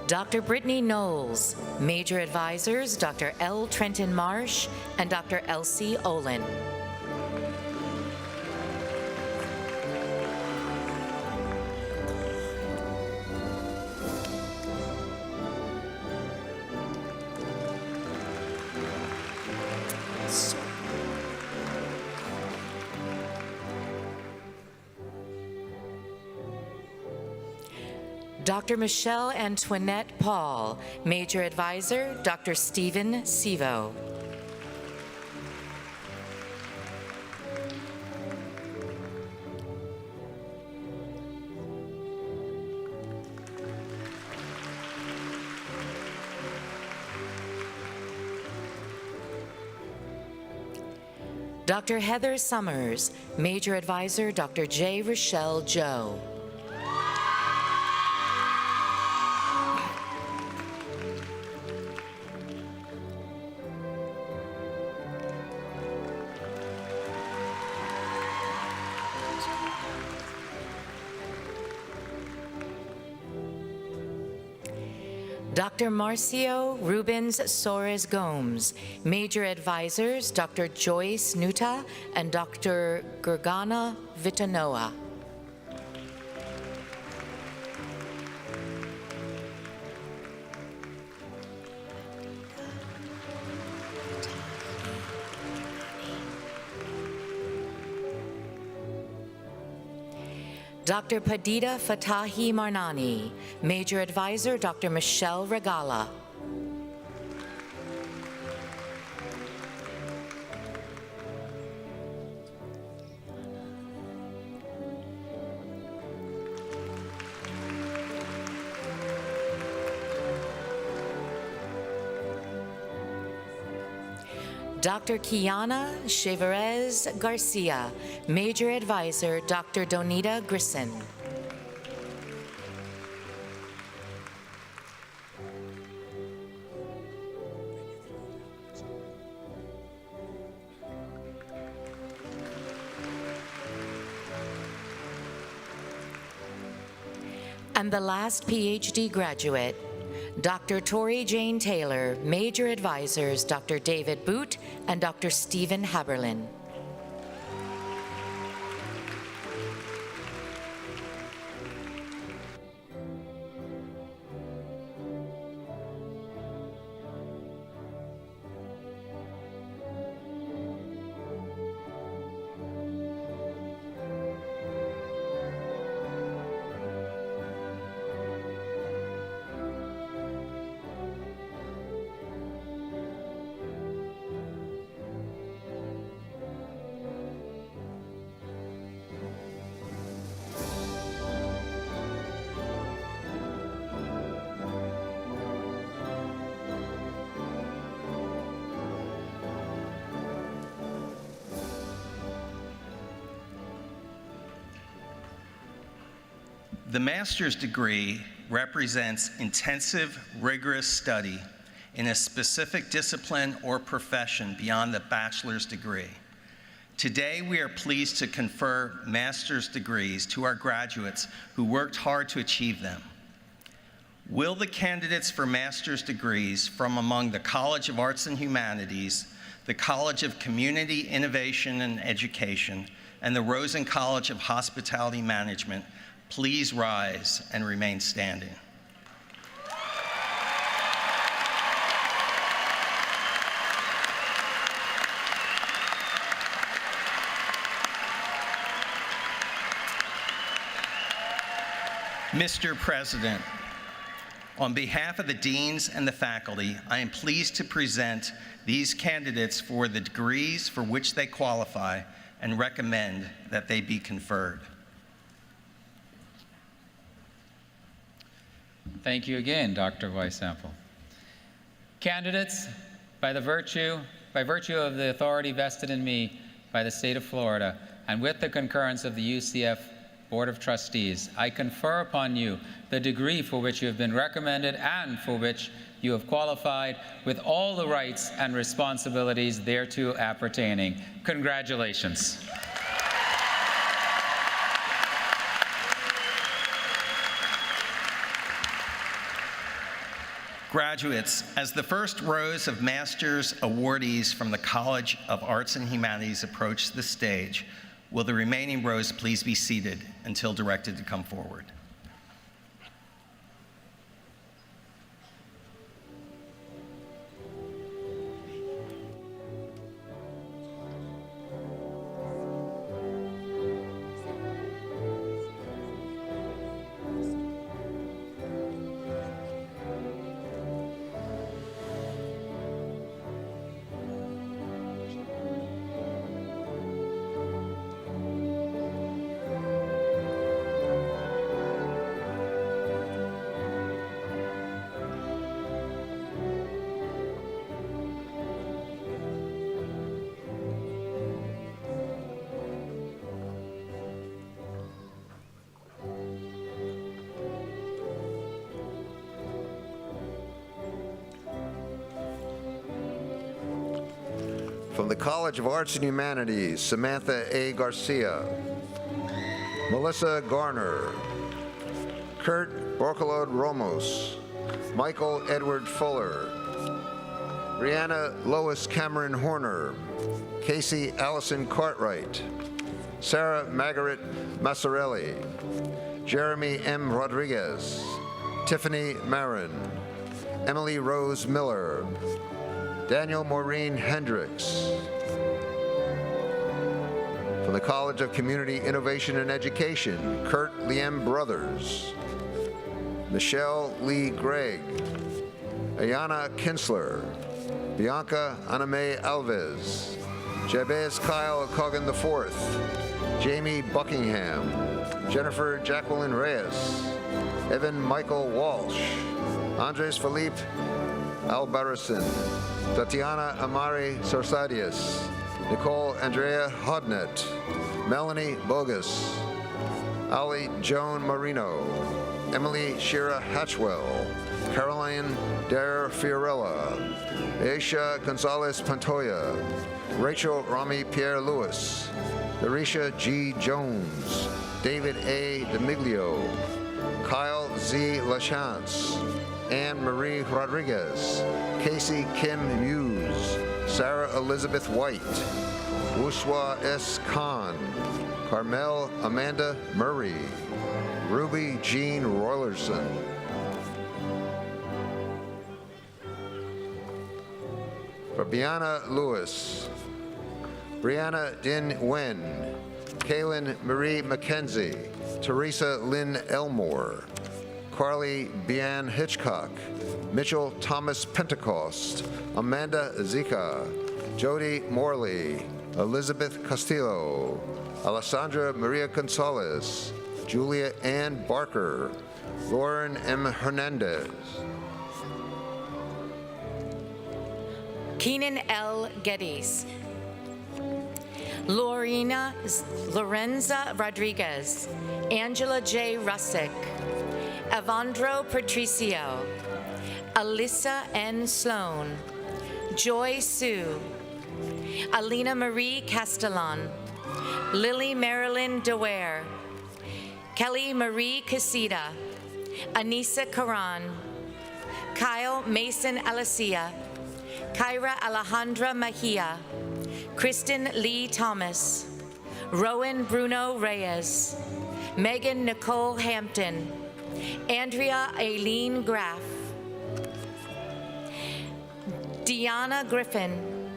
Dr. Brittany Knowles, Major Advisors, Dr. L. Trenton Marsh and Dr. Elsie Olin. Dr. Michelle Antoinette Paul, Major Advisor, Dr. Stephen Sevo. Dr. Heather Summers, Major Advisor, Dr. J. Rochelle Joe. Dr. Marcio Rubens Soares Gomes, Major Advisors, Dr. Joyce Nuta and Dr. Gergana Vitanoa. Dr. Padita Fatahi Marnani, Major Advisor, Dr. Michelle Regala. Dr. Kiana Chevarez Garcia, Major Advisor, Dr. Donita Grisson. And the last PhD graduate, Dr. Tori Jane Taylor, Major Advisors, Dr. David Boot and Dr. Stephen Haberlin. The master's degree represents intensive, rigorous study in a specific discipline or profession beyond the bachelor's degree. Today, we are pleased to confer master's degrees to our graduates who worked hard to achieve them. Will the candidates for master's degrees from among the College of Arts and Humanities, the College of Community Innovation and Education, and the Rosen College of Hospitality Management please rise and remain standing. Mr. President, on behalf of the deans and the faculty, I am pleased to present these candidates for the degrees for which they qualify and recommend that they be conferred. Thank you again, Dr. Weissample. Candidates, by virtue of the authority vested in me by the state of Florida, and with the concurrence of the UCF Board of Trustees, I confer upon you the degree for which you have been recommended and for which you have qualified with all the rights and responsibilities thereto appertaining. Congratulations. Graduates, as the first rows of master's awardees from the College of Arts and Humanities approach the stage, will the remaining rows please be seated until directed to come forward? From the College of Arts and Humanities, Samantha A. Garcia, Melissa Garner, Kurt Borcolode Ramos, Michael Edward Fuller, Brianna Lois Cameron Horner, Casey Allison Cartwright, Sarah Margaret Massarelli, Jeremy M. Rodriguez, Tiffany Marin, Emily Rose Miller, Daniel Maureen Hendricks. From the College of Community Innovation and Education, Kurt Liam Brothers, Michelle Lee Gregg, Ayana Kinsler, Bianca Aname Alves, Jabez Kyle Cogan IV, Jamie Buckingham, Jennifer Jacqueline Reyes, Evan Michael Walsh, Andres Felipe Albarracin, Tatiana Amari Sorsadias, Nicole Andrea Hodnett, Melanie Bogus, Ali Joan Marino, Emily Shira Hatchwell, Caroline Dare Fiorella, Aisha Gonzalez Pantoya, Rachel Rami Pierre Lewis, Darisha G. Jones, David A. D'Amiglio, Kyle Z. LaChance, Anne Marie Rodriguez, Casey Kim Hughes, Sarah Elizabeth White, Wushwa S. Khan, Carmel Amanda Murray, Ruby Jean Roylerson. Fabiana Lewis, Brianna Din Wen, Kaylin Marie McKenzie, Teresa Lynn Elmore, Carly Bian Hitchcock, Mitchell Thomas Pentecost, Amanda Zika, Jody Morley, Elizabeth Castillo, Alessandra Maria Gonzalez, Julia Ann Barker, Lauren M. Hernandez. Keenan L. Geddes, Lorenza Rodriguez, Angela J. Russick, Evandro Patricio, Alyssa N. Sloan, Joy Sue, Alina Marie Castellan, Lily Marilyn DeWare, Kelly Marie Casita, Anissa Karan, Kyle Mason Alicia, Kyra Alejandra Mejia, Kristen Lee Thomas, Rowan Bruno Reyes, Megan Nicole Hampton, Andrea Aileen Graff, Deanna Griffin,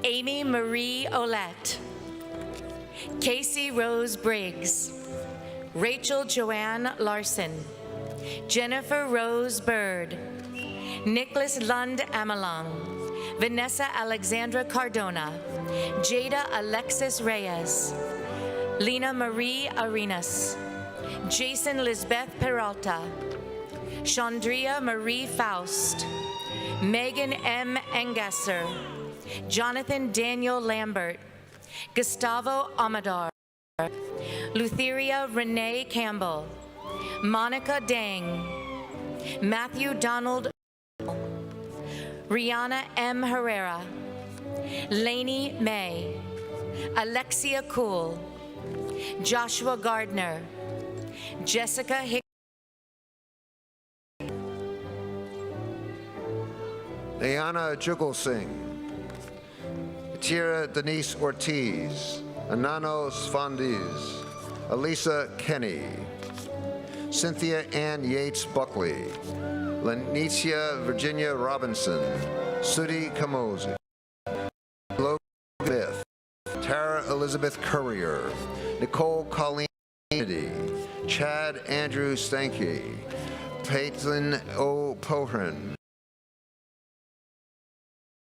Amy Marie Olette, Casey Rose Briggs, Rachel Joanne Larson, Jennifer Rose Bird, Nicholas Lund Amelung, Vanessa Alexandra Cardona, Jada Alexis Reyes, Lena Marie Arenas, Jason Lisbeth Peralta, Chandria Marie Faust, Megan M. Engasser, Jonathan Daniel Lambert, Gustavo Amador, Lutheria Renee Campbell, Monica Dang, Matthew Donald, Rihanna M. Herrera, Lainey May, Alexia Cool, Joshua Gardner, Jessica Hick, Ayana Jugal Singh, Tira Denise Ortiz, Anano Svandiz, Elisa Kenny, Cynthia Ann Yates Buckley, Lenicia Virginia Robinson, Sudi Kamosi, Logan Smith, Tara Elizabeth Courier, Nicole Colleen Kennedy, Chad Andrew Stanky, Peyton O. Pohran,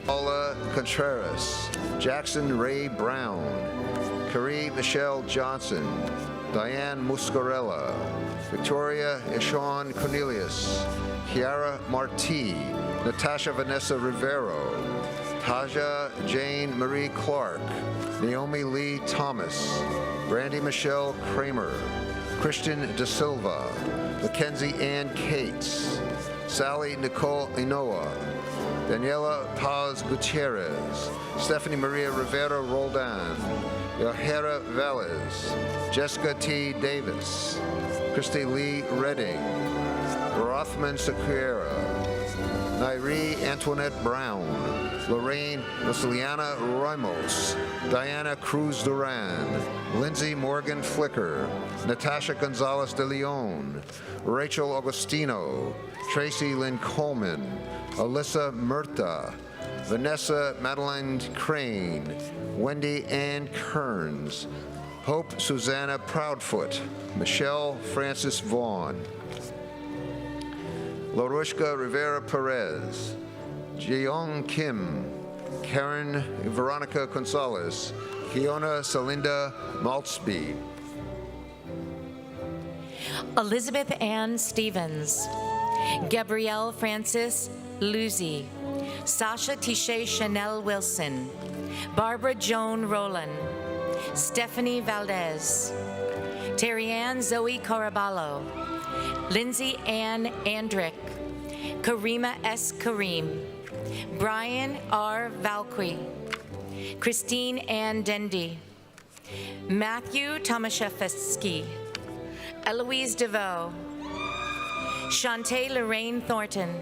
Paula Contreras, Jackson Ray Brown, Carrie Michelle Johnson, Diane Muscarella, Victoria Eshawn Cornelius, Kiara Marti, Natasha Vanessa Rivero, Taja Jane Marie Clark, Naomi Lee Thomas, Brandy Michelle Kramer, Christian De Silva, Mackenzie Ann Cates, Sally Nicole Inoa, Daniela Paz Gutierrez, Stephanie Maria Rivera Roldan, Yahera Velez, Jessica T. Davis, Christy Lee Redding, Rothman Sequeira, Nairi Antoinette Brown, Lorraine Luciliana Ramos, Diana Cruz Duran, Lindsay Morgan Flicker, Natasha Gonzalez de Leon, Rachel Augustino, Tracy Lynn Coleman, Alyssa Murtha, Vanessa Madeline Crane, Wendy Ann Kearns, Hope Susanna Proudfoot, Michelle Francis Vaughn, Larushka Rivera Perez, Jeong Kim, Karen Veronica Gonzalez, Kiona Celinda Maltzby, Elizabeth Ann Stevens, Gabrielle Francis Luzi, Sasha Tisha Chanel Wilson, Barbara Joan Rowland, Stephanie Valdez, Terry-Ann Zoe Caraballo, Lindsay Ann Andrick, Karima S. Kareem, Brian R. Valqui, Christine Ann Dendy, Matthew Tomaszewski, Eloise DeVoe, Shantae Lorraine Thornton,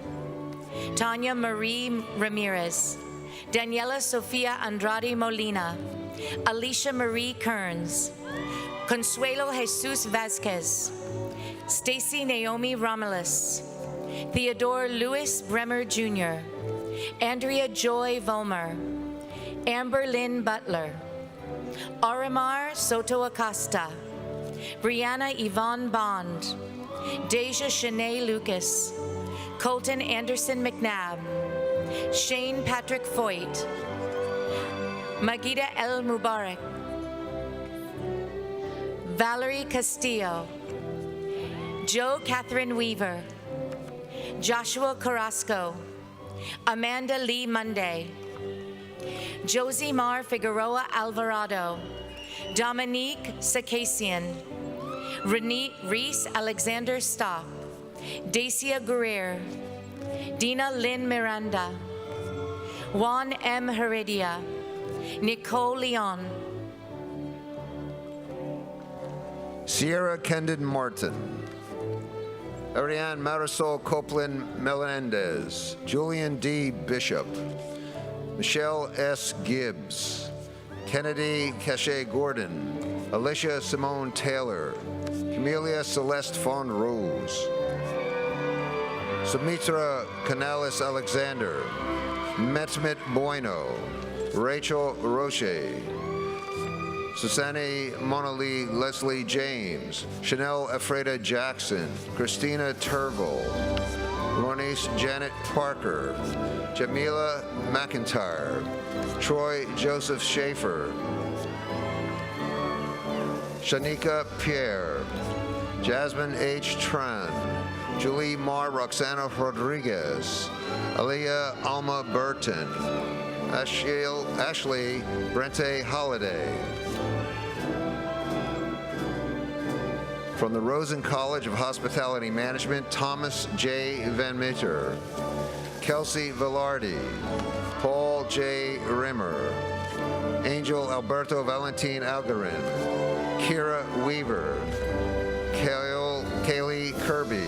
Tanya Marie Ramirez, Daniela Sofia Andrade Molina, Alicia Marie Kearns, Consuelo Jesus Vasquez, Stacy Naomi Romulus, Theodore Louis Bremer Jr., Andrea Joy Vollmer, Amber Lynn Butler, Aramar Soto Acosta, Brianna Yvonne Bond, Deja Shanae Lucas, Colton Anderson McNabb, Shane Patrick Foyt, Magida El Mubarak, Valerie Castillo, Joe Catherine Weaver, Joshua Carrasco, Amanda Lee Monday, Josie Mar Figueroa Alvarado, Dominique Sakasian, Reese Alexander Stock, Dacia Guerrero, Dina Lynn Miranda, Juan M. Heredia, Nicole Leon, Sierra Kendon Martin, Ariane Marisol Copeland Melendez, Julian D. Bishop, Michelle S. Gibbs, Kennedy Cachet Gordon, Alicia Simone Taylor, Camelia Celeste Fon Rose, Sumitra Canales Alexander, Mehmet Bueno, Rachel Roche, Susanne Monali Leslie James, Chanel Efreda Jackson, Christina Turville, Ronice Janet Parker, Jamila McIntyre, Troy Joseph Schaefer, Shanika Pierre, Jasmine H. Tran, Julie Mar Roxana Rodriguez, Aliyah Alma Burton, Ashley Brente Holiday. From the Rosen College of Hospitality Management, Thomas J. Van Meter, Kelsey Velarde, Paul J. Rimmer, Angel Alberto Valentin Algarin, Kira Weaver, Kaylee Kirby,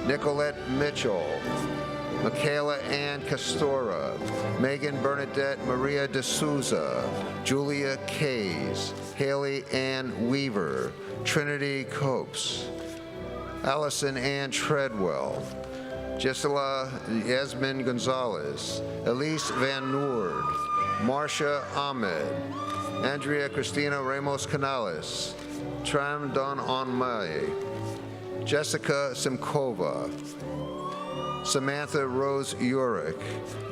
Nicolette Mitchell, Michaela Ann Castora, Megan Bernadette Maria de Souza, Julia Kays, Haley Ann Weaver, Trinity Copes, Allison Ann Treadwell, Gisela Yasmin Gonzalez, Elise Van Noord, Marcia Ahmed, Andrea Cristina Ramos Canales, Tram Don Onmay, Jessica Simkova, Samantha Rose Urick,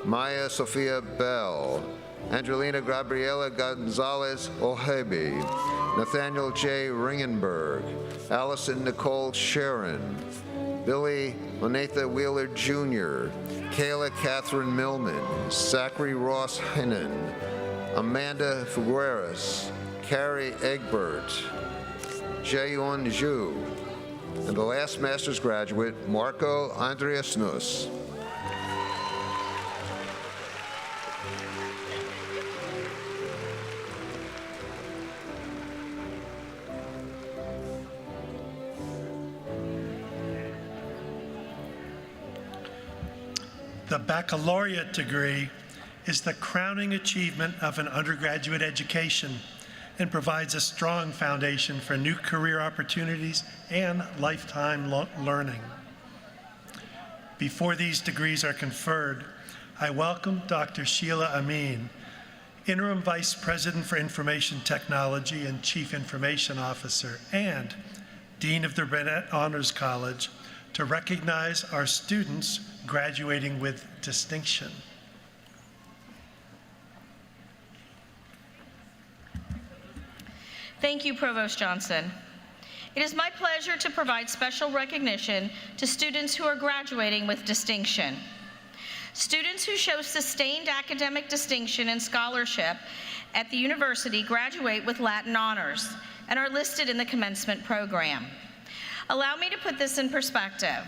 Maya Sophia Bell, Angelina Gabriela Gonzalez Ohebi, Nathaniel J. Ringenberg, Allison Nicole Sharon, Billy Monetha Wheeler Jr., Kayla Catherine Millman, Zachary Ross Hennen, Amanda Figueres, Carrie Egbert, Jaeyoon Zhu, and the last master's graduate, Marco Andreas Nuss. The baccalaureate degree is the crowning achievement of an undergraduate education and provides a strong foundation for new career opportunities and lifetime learning. Before these degrees are conferred, I welcome Dr. Sheila Amin, Interim Vice President for Information Technology and Chief Information Officer, and Dean of the Burnett Honors College, to recognize our students graduating with distinction. Thank you, Provost Johnson. It is my pleasure to provide special recognition to students who are graduating with distinction. Students who show sustained academic distinction and scholarship at the university graduate with Latin honors and are listed in the commencement program. Allow me to put this in perspective.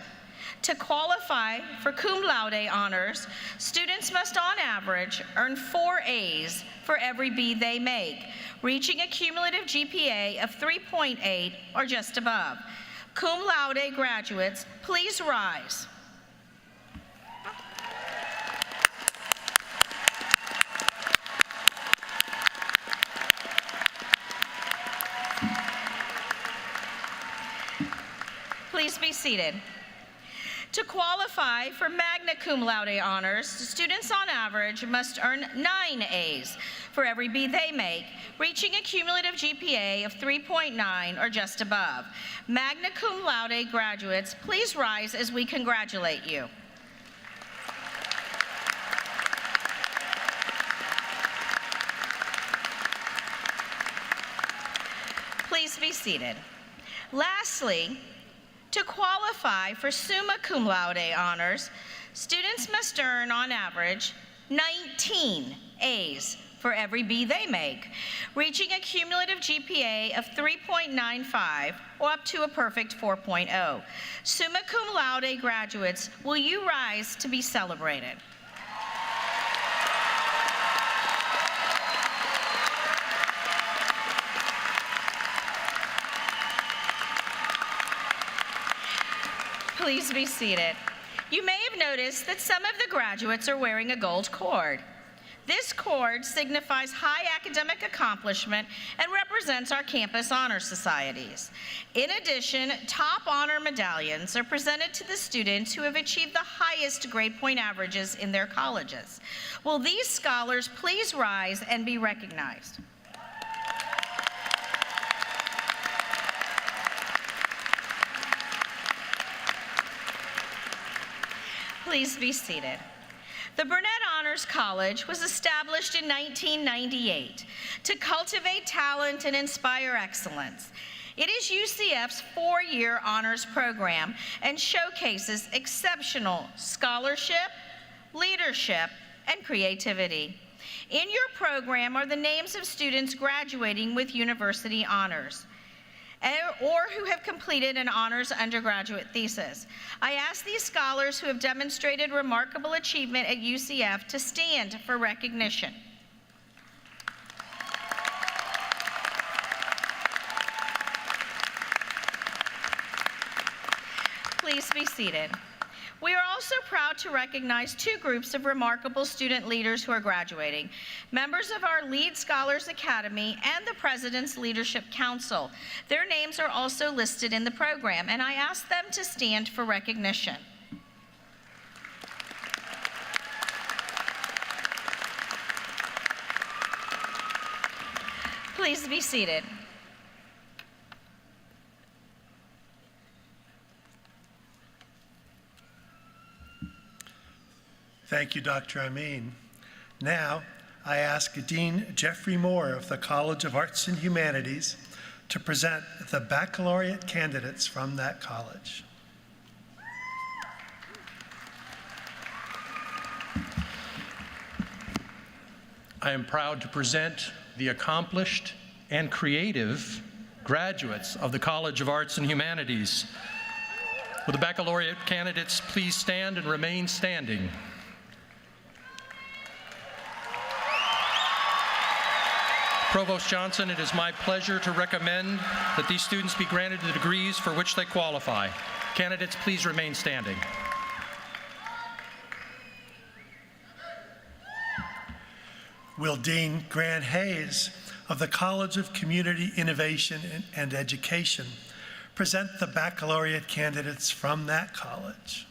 To qualify for cum laude honors, students must on average earn 4 A's for every B they make, reaching a cumulative GPA of 3.8 or just above. Cum laude graduates, please rise. Please be seated. To qualify for magna cum laude honors, students on average must earn 9 A's for every B they make, reaching a cumulative GPA of 3.9 or just above. Magna cum laude graduates, please rise as we congratulate you. Please be seated. Lastly, to qualify for summa cum laude honors, students must earn, on average, 19 A's for every B they make, reaching a cumulative GPA of 3.95 or up to a perfect 4.0. Summa cum laude graduates, will you rise to be celebrated? Please be seated. You may have noticed that some of the graduates are wearing a gold cord. This cord signifies high academic accomplishment and represents our campus honor societies. In addition, top honor medallions are presented to the students who have achieved the highest grade point averages in their colleges. Will these scholars please rise and be recognized? Please be seated. The Burnett Honors College was established in 1998 to cultivate talent and inspire excellence. It is UCF's 4-year honors program and showcases exceptional scholarship, leadership, and creativity. In your program are the names of students graduating with university honors, or who have completed an honors undergraduate thesis. I ask these scholars who have demonstrated remarkable achievement at UCF to stand for recognition. Please be seated. We are also proud to recognize 2 groups of remarkable student leaders who are graduating, members of our Lead Scholars Academy and the President's Leadership Council. Their names are also listed in the program, and I ask them to stand for recognition. Please be seated. Thank you, Dr. Amin. Now, I ask Dean Jeffrey Moore of the College of Arts and Humanities to present the baccalaureate candidates from that college. I am proud to present the accomplished and creative graduates of the College of Arts and Humanities. Will the baccalaureate candidates please stand and remain standing? Provost Johnson, it is my pleasure to recommend that these students be granted the degrees for which they qualify. Candidates, please remain standing. Will Dean Grant Hayes of the College of Community Innovation and Education present the baccalaureate candidates from that college?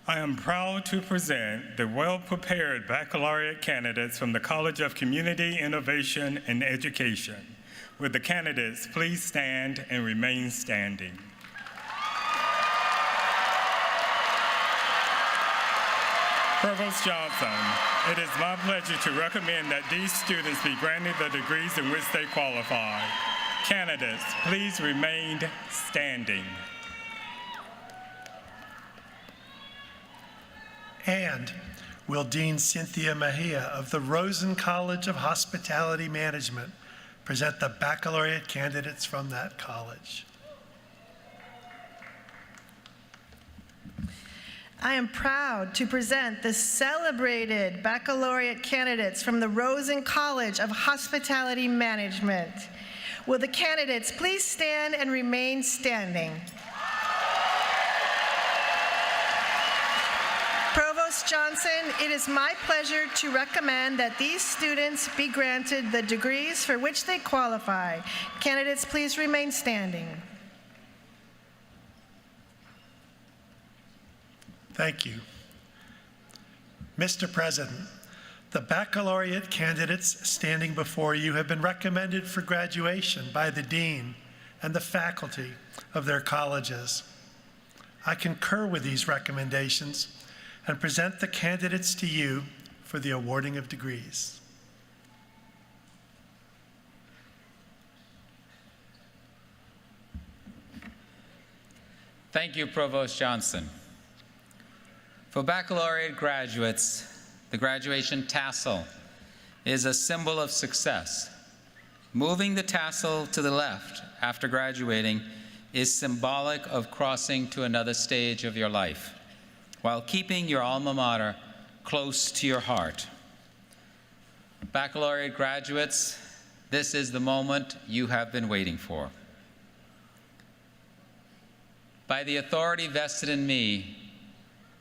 I am proud to present the well-prepared baccalaureate candidates from the College of Community Innovation and Education. Would the candidates please stand and remain standing? Provost Johnson, it is my pleasure to recommend that these students be granted the degrees in which they qualify. Candidates, please remain standing. And will Dean Cynthia Mejia of the Rosen College of Hospitality Management present the baccalaureate candidates from that college? I am proud to present the celebrated baccalaureate candidates from the Rosen College of Hospitality Management. Will the candidates please stand and remain standing? Provost Johnson, it is my pleasure to recommend that these students be granted the degrees for which they qualify. Candidates, please remain standing. Thank you. Mr. President, the baccalaureate candidates standing before you have been recommended for graduation by the dean and the faculty of their colleges. I concur with these recommendations and present the candidates to you for the awarding of degrees. Thank you, Provost Johnson. For baccalaureate graduates, the graduation tassel is a symbol of success. Moving the tassel to the left after graduating is symbolic of crossing to another stage of your life, while keeping your alma mater close to your heart. Baccalaureate graduates, this is the moment you have been waiting for. By the authority vested in me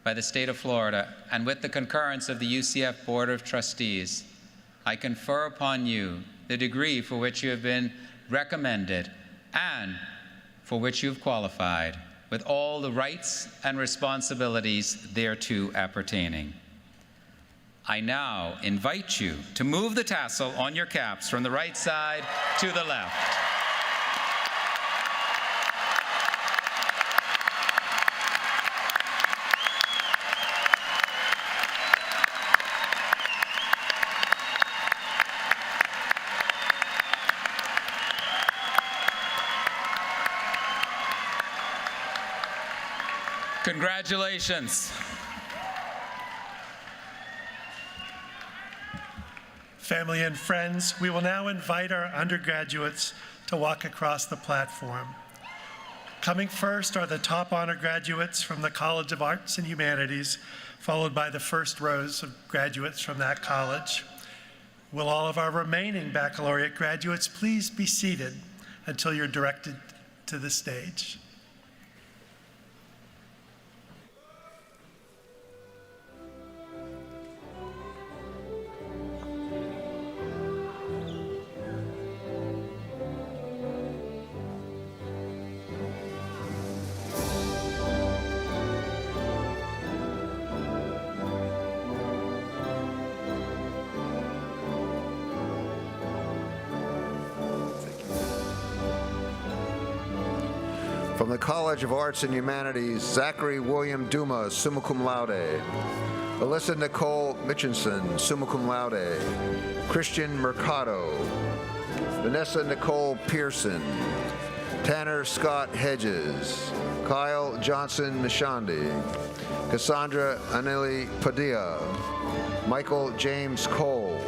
by the state of Florida, and with the concurrence of the UCF Board of Trustees, I confer upon you the degree for which you have been recommended and for which you have qualified, with all the rights and responsibilities thereto appertaining. I now invite you to move the tassel on your caps from the right side to the left. Congratulations. Family and friends, we will now invite our undergraduates to walk across the platform. Coming first are the top honor graduates from the College of Arts and Humanities, followed by the first rows of graduates from that college. Will all of our remaining baccalaureate graduates please be seated until you're directed to the stage? From the College of Arts and Humanities, Zachary William Duma, summa cum laude. Alyssa Nicole Mitchinson, summa cum laude. Christian Mercado. Vanessa Nicole Pearson. Tanner Scott Hedges. Kyle Johnson Mishandi. Cassandra Anili Padilla. Michael James Cole.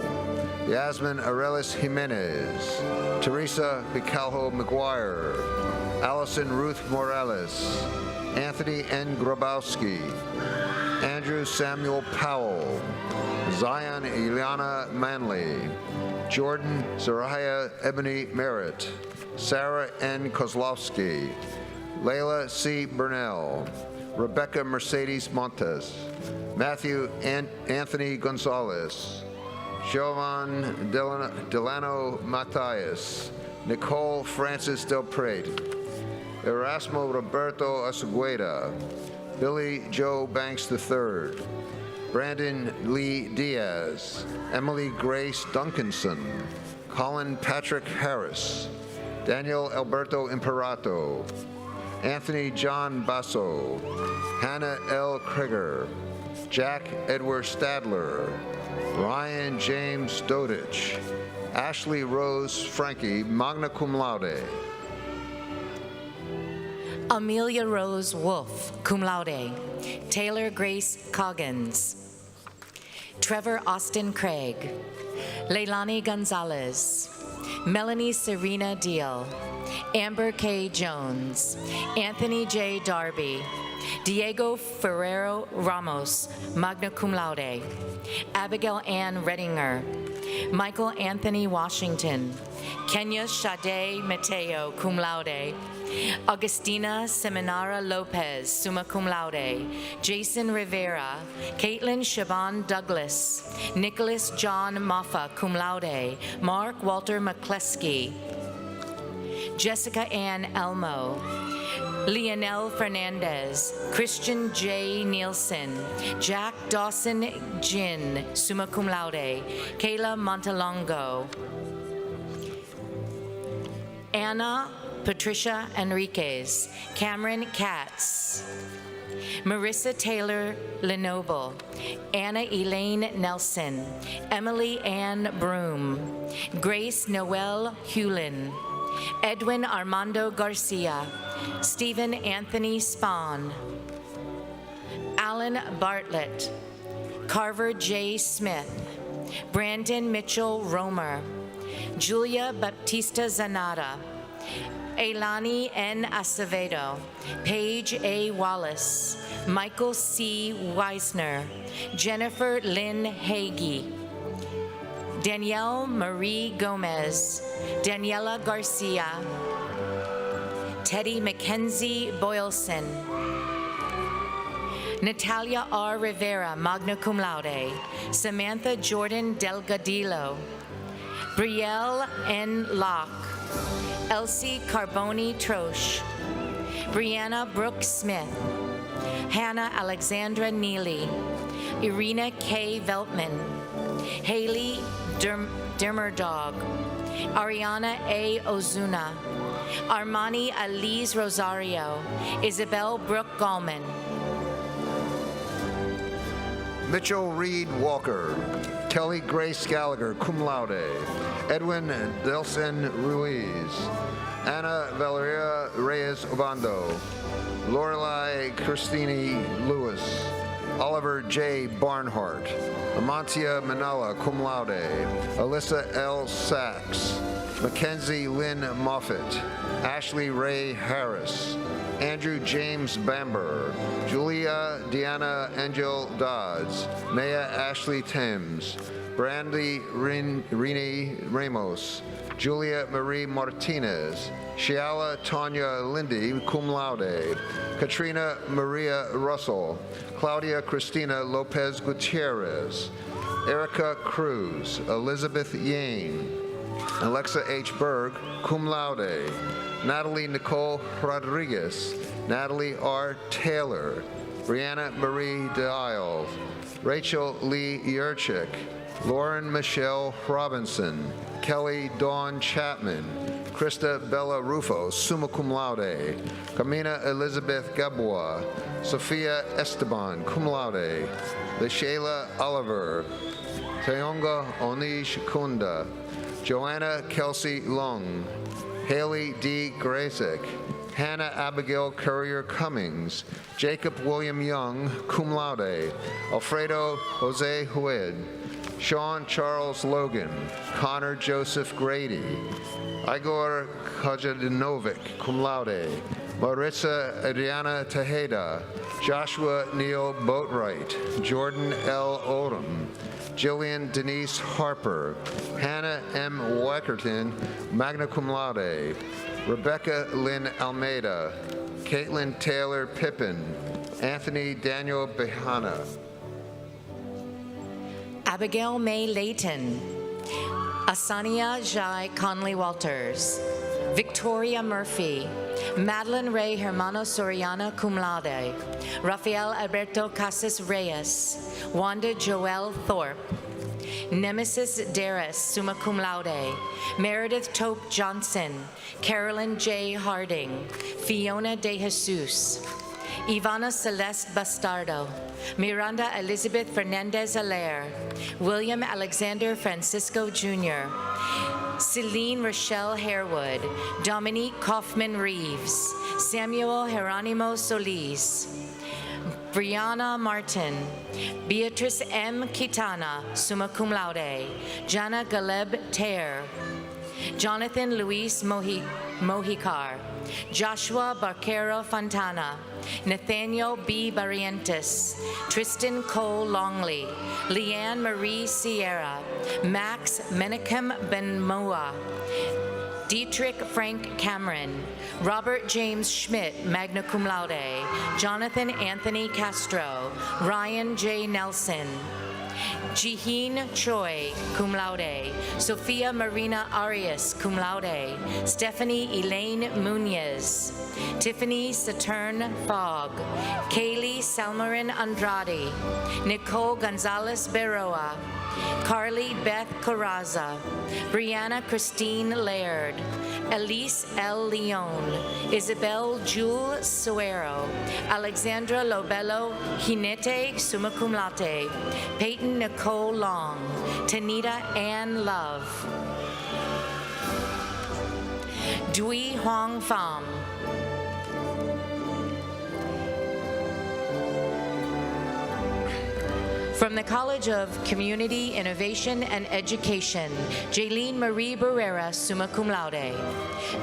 Yasmin Arelis Jimenez. Teresa Bicalho McGuire. Allison Ruth Morales, Anthony N. Grabowski, Andrew Samuel Powell, Zion Ileana Manley, Jordan Zariah Ebony Merritt, Sarah N. Kozlowski, Layla C. Burnell, Rebecca Mercedes Montes, Matthew Anthony Gonzalez, Jovan Delano Matthias, Nicole Francis Del Prate, Erasmo Roberto Azugueda, Billy Joe Banks III, Brandon Lee Diaz, Emily Grace Duncanson, Colin Patrick Harris, Daniel Alberto Imperato, Anthony John Basso, Hannah L. Krieger, Jack Edward Stadler, Ryan James Dodich, Ashley Rose Frankie, magna cum laude. Amelia Rose Wolf, cum laude. Taylor Grace Coggins. Trevor Austin Craig. Leilani Gonzalez. Melanie Serena Deal. Amber K. Jones. Anthony J. Darby. Diego Ferrero Ramos, magna cum laude. Abigail Ann Redinger. Michael Anthony Washington. Kenya Shade Mateo, cum laude. Augustina Seminara Lopez, summa cum laude. Jason Rivera. Caitlin Siobhan Douglas. Nicholas John Moffa, cum laude. Mark Walter McCleskey. Jessica Ann Elmo. Leonel Fernandez, Christian J. Nielsen, Jack Dawson Jin, summa cum laude, Kayla Montalongo, Anna Patricia Enriquez, Cameron Katz, Marissa Taylor Lenoble, Anna Elaine Nelson, Emily Ann Broom, Grace Noel Hewlin, Edwin Armando Garcia, Stephen Anthony Spahn, Alan Bartlett, Carver J. Smith, Brandon Mitchell Romer, Julia Baptista Zanata, Elani N. Acevedo, Paige A. Wallace, Michael C. Weisner, Jennifer Lynn Hagee, Danielle Marie Gomez, Daniela Garcia, Teddy Mackenzie Boylson, Natalia R. Rivera, magna cum laude, Samantha Jordan Delgadillo, Brielle N. Locke, Elsie Carboni Troche, Brianna Brooke Smith, Hannah Alexandra Neely, Irina K. Veltman, Haley Dermerdog, Ariana A. Ozuna, Armani Elise Rosario, Isabel Brooke Gallman, Mitchell Reed Walker, Kelly Grace Gallagher, cum laude, Edwin Delson Ruiz, Anna Valeria Reyes Obando, Lorelei Christine Lewis, Oliver J. Barnhart, Amantia Manala, cum laude, Alyssa L. Sachs, Mackenzie Lynn Moffitt, Ashley Ray Harris, Andrew James Bamber, Julia Deanna Angel Dodds, Maya Ashley Thames, Brandy Rini Ramos, Julia Marie Martinez, Shiala Tanya Lindy, cum laude, Katrina Maria Russell, Claudia Cristina Lopez Gutierrez, Erica Cruz, Elizabeth Yane, Alexa H. Berg, cum laude, Natalie Nicole Rodriguez, Natalie R. Taylor, Brianna Marie Dial, Rachel Lee Yurchik, Lauren Michelle Robinson, Kelly Dawn Chapman, Krista Bella Rufo, summa cum laude, Camina Elizabeth Gabois, Sophia Esteban, cum laude, LaShayla Oliver, Teonga Onish Kunda, Joanna Kelsey Long, Haley D. Gracek, Hannah Abigail Courier Cummings, Jacob William Young, cum laude, Alfredo Jose Hued, Sean Charles Logan, Connor Joseph Grady, Igor Kajadinovic, cum laude, Maritza Adriana Tejeda, Joshua Neil Boatwright, Jordan L. Odom, Jillian Denise Harper, Hannah M. Weckerton, magna cum laude, Rebecca Lynn Almeida, Caitlin Taylor Pippin, Anthony Daniel Behana, Abigail May Layton, Asania Jai Conley Walters, Victoria Murphy, Madeline Ray Hermano Soriana, cum laude, Rafael Alberto Casas Reyes, Wanda Joelle Thorpe, Nemesis Darris, summa cum laude, Meredith Tope Johnson, Carolyn J. Harding, Fiona De Jesus, Ivana Celeste Bastardo, Miranda Elizabeth Fernandez Allaire, William Alexander Francisco Jr., Celine Rochelle Harewood, Dominique Kaufman Reeves, Samuel Geronimo Solis, Brianna Martin, Beatrice M. Kitana, summa cum laude, Jana Galeb Ter, Jonathan Luis Mojicar, Joshua Barquero Fontana, Nathaniel B. Barrientos, Tristan Cole Longley, Leanne Marie Sierra, Max Menachem Benmoa, Dietrich Frank Cameron, Robert James Schmidt, magna cum laude, Jonathan Anthony Castro, Ryan J. Nelson, Jiheen Choi, cum laude, Sophia Marina Arias, cum laude, Stephanie Elaine Munez, Tiffany Saturn Fogg, Kaylee Salmarin Andrade, Nicole Gonzalez Beroa, Carly Beth Coraza, Brianna Christine Laird, Elise L. Leon, Isabel Jewel Suero, Alexandra Lobello Jinete, summa cum laude, Peyton Nicole Long, Tanita Ann Love, Dui Huang Pham, from the College of Community, Innovation, and Education, Jaylene Marie Barrera, summa cum laude.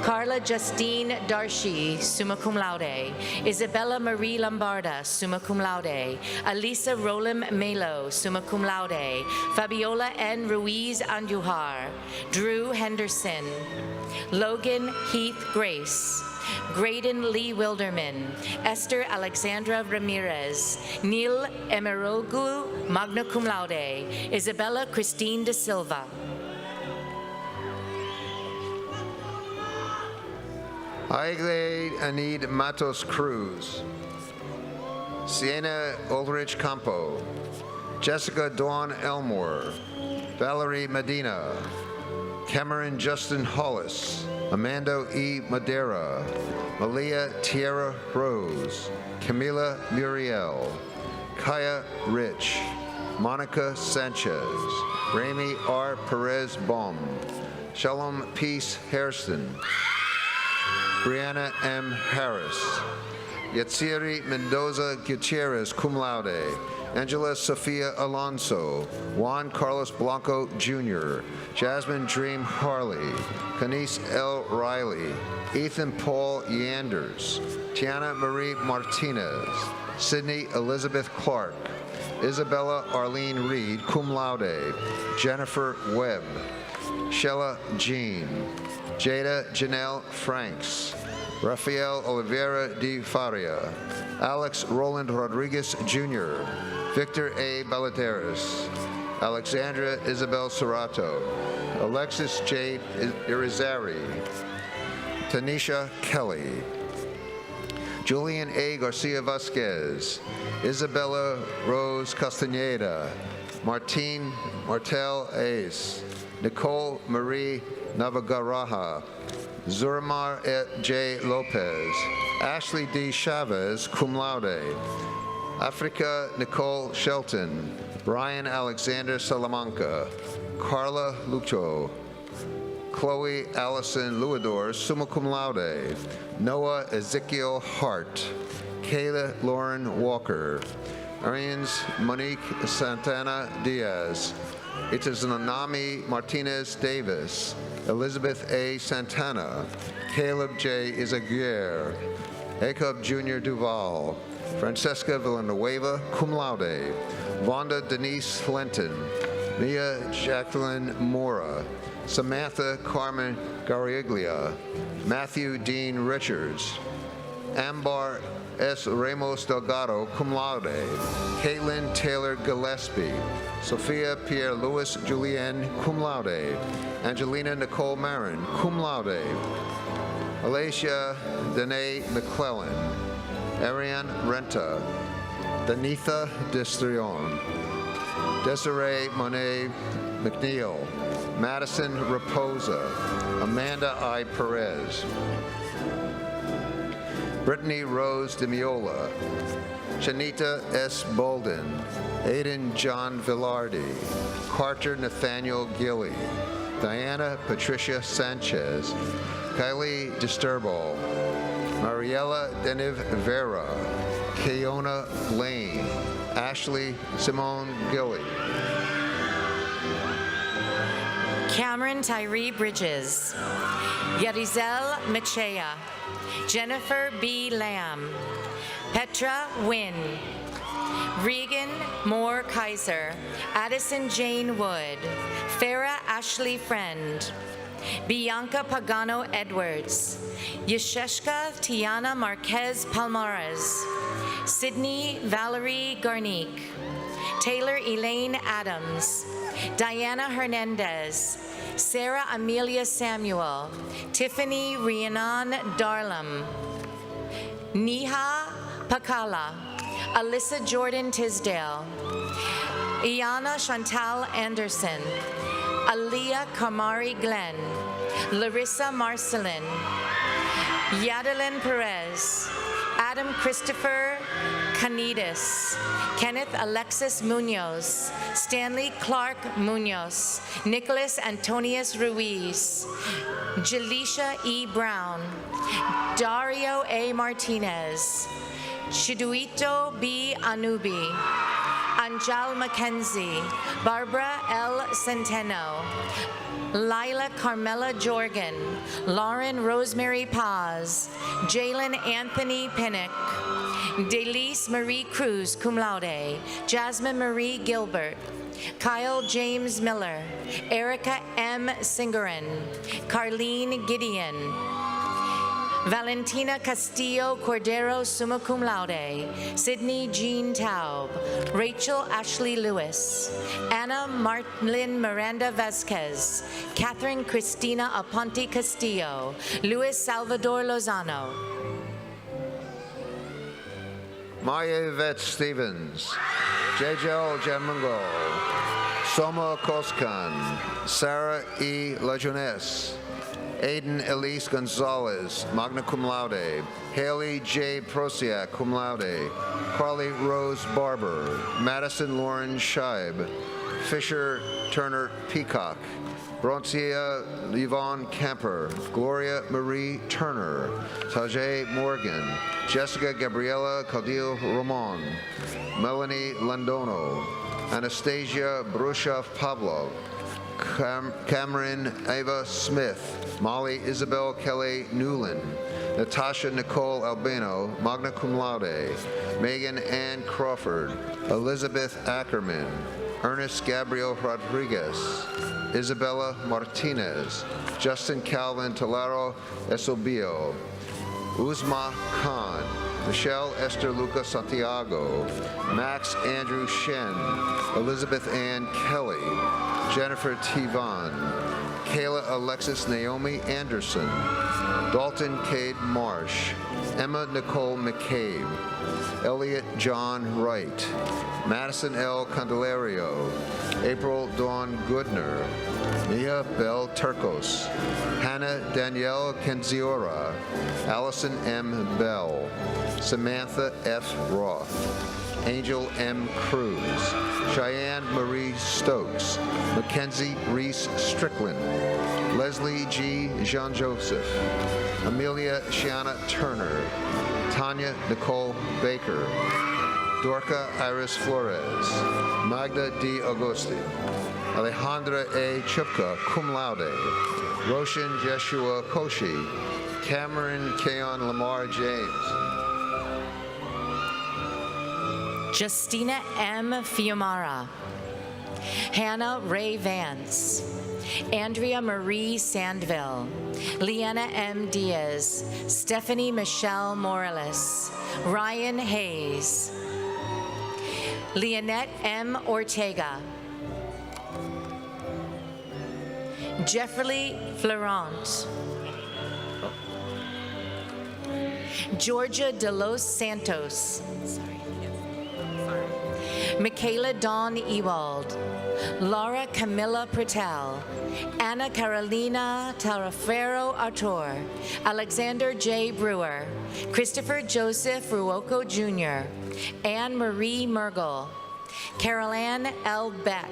Carla Justine Darshi, summa cum laude. Isabella Marie Lombarda, summa cum laude. Alisa Rolim Melo, summa cum laude. Fabiola N. Ruiz Andujar. Drew Henderson. Logan Heath Grace. Graydon Lee Wilderman, Esther Alexandra Ramirez, Neil Emeroglu, magna cum laude, Isabella Christine De Silva. Aigle Anid Matos Cruz, Sienna Ulrich Campo, Jessica Dawn Elmore, Valerie Medina, Cameron Justin Hollis, Amanda E. Madera, Malia Tierra Rose, Camila Muriel, Kaya Rich, Monica Sanchez, Rami R. Perez Baum, Shalom Peace Hairston, Brianna M. Harris, Yatsiri Mendoza Gutierrez, cum laude, Angela Sofia Alonso, Juan Carlos Blanco Jr., Jasmine Dream Harley, Kanice L. Riley, Ethan Paul Yanders, Tiana Marie Martinez, Sydney Elizabeth Clark, Isabella Arlene Reed, cum laude, Jennifer Webb, Shella Jean, Jada Janelle Franks, Rafael Oliveira de Faria, Alex Roland Rodriguez Jr., Victor A. Baladeras, Alexandra Isabel Serrato, Alexis Jade Irizarry, Tanisha Kelly, Julian A. Garcia Vasquez, Isabella Rose Castaneda, Martine Martel Ace, Nicole Marie Navagaraja, Zuramar J. Lopez, Ashley D. Chavez, cum laude, Africa Nicole Shelton, Brian Alexander Salamanca, Carla Lucho, Chloe Allison Luador, summa cum laude, Noah Ezekiel Hart, Kayla Lauren Walker, Arians Monique Santana Diaz, it is Nanami Martinez Davis, Elizabeth A. Santana, Caleb J. Izaguirre, Jacob Jr. Duval, Francesca Villanueva, cum laude, Vonda Denise Lenton, Mia Jacqueline Mora, Samantha Carmen Garriglia, Matthew Dean Richards, Ambar S. Ramos Delgado, cum laude, Caitlin Taylor Gillespie, Sophia Pierre Louis Julien, cum laude, Angelina Nicole Marin, cum laude, Alacia Danae McClellan, Ariane Renta, Danitha Destrion, Desiree Monet McNeil, Madison Raposa, Amanda I. Perez, Brittany Rose DeMiola, Shanita S. Bolden, Aiden John Villardi, Carter Nathaniel Gilly, Diana Patricia Sanchez, Kylie Disturbal, Mariela Deniv Vera, Keona Lane, Ashley Simone Gilly, Cameron Tyree Bridges, Yarizel Machea, Jennifer B. Lamb, Petra Wynn, Regan Moore Kaiser, Addison Jane Wood, Farah Ashley Friend, Bianca Pagano Edwards, Yesheshka Tiana Marquez Palmares, Sydney Valerie Garnick, Taylor Elaine Adams, Diana Hernandez, Sarah Amelia Samuel, Tiffany Rhiannon Darlam, Neha Pakala, Alyssa Jordan Tisdale, Iana Chantal Anderson, Aaliyah Kamari Glenn, Larissa Marcelin, Yadalyn Perez, Adam Christopher Canidas, Kenneth Alexis Munoz, Stanley Clark Munoz, Nicholas Antonius Ruiz, Jaleisha E. Brown, Dario A. Martinez, Chiduito B. Anubi, Anjal Mackenzie, Barbara L. Centeno, Lila Carmela Jorgen, Lauren Rosemary Paz, Jalen Anthony Pinnock, Delise Marie Cruz, cum laude, Jasmine Marie Gilbert, Kyle James Miller, Erica M. Singerin, Carlene Gideon, Valentina Castillo Cordero, summa cum laude, Sydney Jean Taub, Rachel Ashley Lewis, Anna Marlin Miranda Vasquez, Catherine Cristina Aponte Castillo, Luis Salvador Lozano, Maya Yvette Stevens, Jejel Jamungo, Soma Koskan, Sarah E. Lejones, Aiden Elise Gonzalez, magna cum laude, Haley J. Prosiak, cum laude, Carly Rose Barber, Madison Lauren Scheib, Fisher Turner Peacock, Broncia Yvonne Kemper, Gloria Marie Turner, Tajay Morgan, Jessica Gabriela Cadillo Ramon, Melanie Landono, Anastasia Brushev Pavlov, Cameron Ava Smith, Molly Isabel Kelly Newland, Natasha Nicole Albino, magna cum laude, Megan Ann Crawford, Elizabeth Ackerman, Ernest Gabriel Rodriguez, Isabella Martinez, Justin Calvin Talaro Esobio, Uzma Khan, Michelle Esther Luca Santiago, Max Andrew Shen, Elizabeth Ann Kelly, Jennifer T. Vaughn, Kayla Alexis Naomi Anderson, Dalton Cade Marsh, Emma Nicole McCabe, Elliot John Wright, Madison L. Candelario, April Dawn Goodner, Mia Bell Turcos, Hannah Danielle Kenziora, Allison M. Bell, Samantha F. Roth, Angel M. Cruz, Cheyenne Marie Stokes, Mackenzie Reese Strickland, Leslie G. Jean-Joseph, Amelia Shiana Turner, Tanya Nicole Baker, Dorca Iris Flores, Magda D. Augusti, Alejandra A. Chupka, cum laude, Roshan Jeshua Koshi, Cameron Keon Lamar James, Justina M. Fiumara, Hannah Ray Vance, Andrea Marie Sandville, Leanna M. Diaz, Stephanie Michelle Morales, Ryan Hayes, Leonette M. Ortega, Jeffrey Florent, Georgia De Los Santos, Michaela Dawn Ewald, Laura Camilla Pertel, Anna Carolina Tarafero Artur, Alexander J. Brewer, Christopher Joseph Ruoko Jr., Anne Marie Mergel, Carol Ann L. Beck,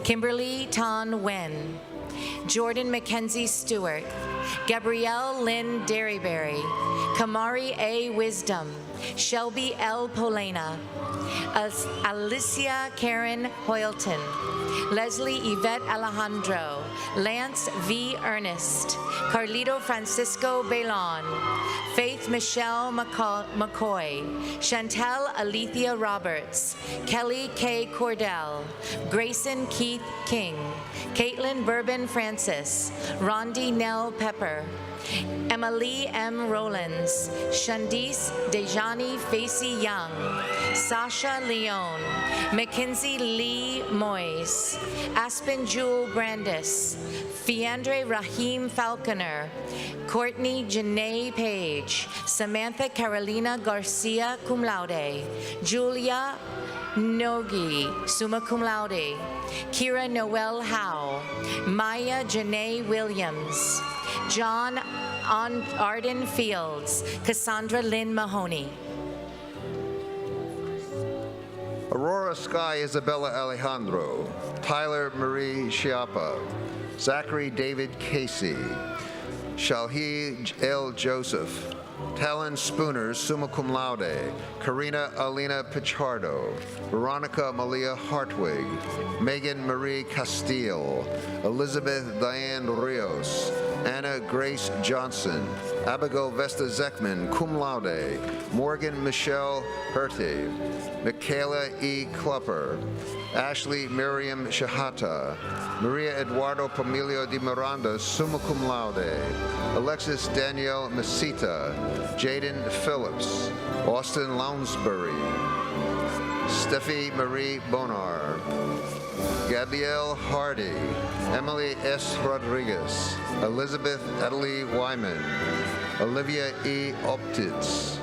Kimberly Ton Wen, Jordan Mackenzie Stewart, Gabrielle Lynn Derryberry, Kamari A. Wisdom, Shelby L. Polena, Alicia Karen Hoylton, Leslie Yvette Alejandro, Lance V. Ernest, Carlito Francisco Bailon, Faith Michelle McCoy, Chantel Alethea Roberts, Kelly K. Cordell, Grayson Keith King, Caitlin Bourbon Francis, Rondi Nell Pepper, Emily M. Rollins, Shandis Dejani Facey Young, Sasha Leone, Mackenzie Lee Moyes, Aspen Jewel Brandis, Fiandre Rahim Falconer, Courtney Janae Page, Samantha Carolina Garcia cum laude, Julia Nogi, summa cum laude, Kira Noel Howe, Maya Janae Williams, John Arden Fields, Cassandra Lynn Mahoney. Aurora Sky Isabella Alejandro, Tyler Marie Chiappa, Zachary David Casey, Shalhi L. Joseph, Talon Spooner, summa cum laude, Karina Alina Pichardo, Veronica Malia Hartwig, Megan Marie Castile, Elizabeth Diane Rios, Anna Grace Johnson, Abigail Vesta Zeckman, cum laude, Morgan Michelle Herte, Michaela E. Klupper, Ashley Miriam Shahata, Maria Eduardo Pomilio Di Miranda, summa cum laude, Alexis Danielle Mesita, Jaden Phillips, Austin Lounsbury, Steffi Marie Bonar, Gabrielle Hardy, Emily S. Rodriguez, Elizabeth Adelie Wyman, Olivia E. Optitz,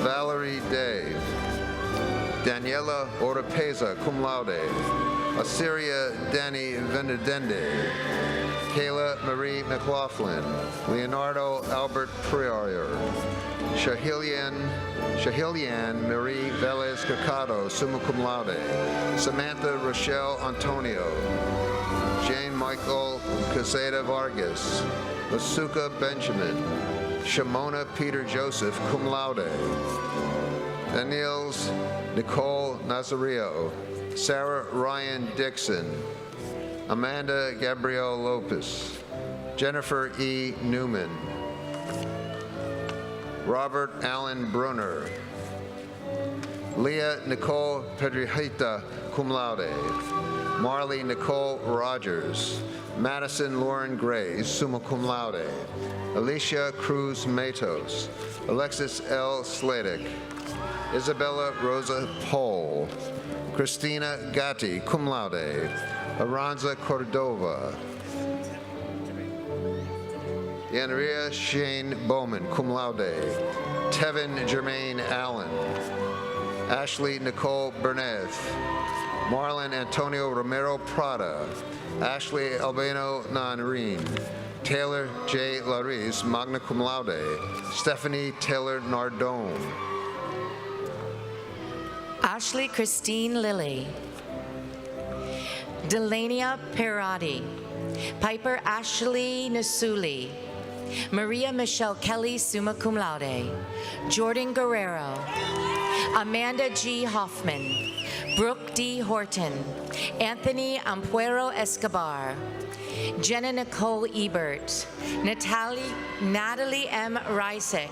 Valerie Day, Daniela Oropeza, cum laude, Assyria Danny Venderdende, Kayla Marie McLaughlin, Leonardo Albert Prior, Shahilian Marie Velez Cacado, summa cum laude, Samantha Rochelle Antonio, Jane Michael Caseta Vargas, Masuka Benjamin, Shimona Peter Joseph, cum laude, Daniels Nicole Nazario, Sarah Ryan Dixon, Amanda Gabrielle Lopez, Jennifer E. Newman, Robert Allen Brunner, Leah Nicole Pedrihita, cum laude, Marley Nicole Rogers, Madison Lauren Gray, summa cum laude, Alicia Cruz Matos, Alexis L. Sladek, Isabella Rosa Pohl, Christina Gatti, cum laude, Aranza Cordova, Yanria Shane Bowman, cum laude, Tevin Jermaine Allen, Ashley Nicole Berneth, Marlon Antonio Romero Prada, Ashley Albano Nanreen, Taylor J. Laris, magna cum laude, Stephanie Taylor Nardone, Ashley Christine Lilly, Delania Perotti, Piper Ashley Nasuli, Maria Michelle Kelly, summa cum laude, Jordan Guerrero, Amanda G. Hoffman, Brooke D. Horton, Anthony Ampuero Escobar, Jenna Nicole Ebert, Natalie M. Rysik,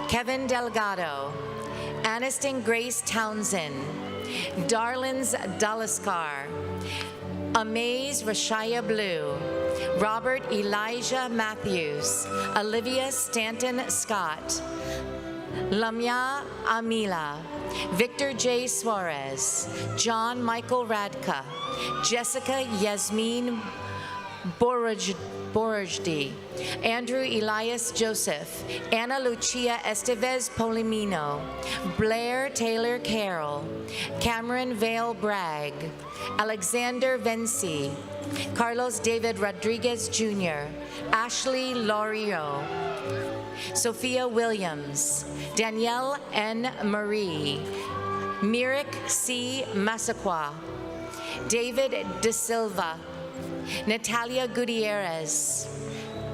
Kevin Delgado, Aniston Grace Townsend, Darlins Dalaskar, Amaze Rashaya Blue, Robert Elijah Matthews, Olivia Stanton Scott, Lamia Amila, Victor J. Suarez, John Michael Radka, Jessica Yasmin Borajdi, Andrew Elias Joseph, Ana Lucia Estevez Polimino, Blair Taylor Carroll, Cameron Vale Bragg, Alexander Venci, Carlos David Rodriguez Jr., Ashley Lorio, Sophia Williams, Danielle N. Marie, Mirik C. Massaquoi, David De Silva, Natalia Gutierrez,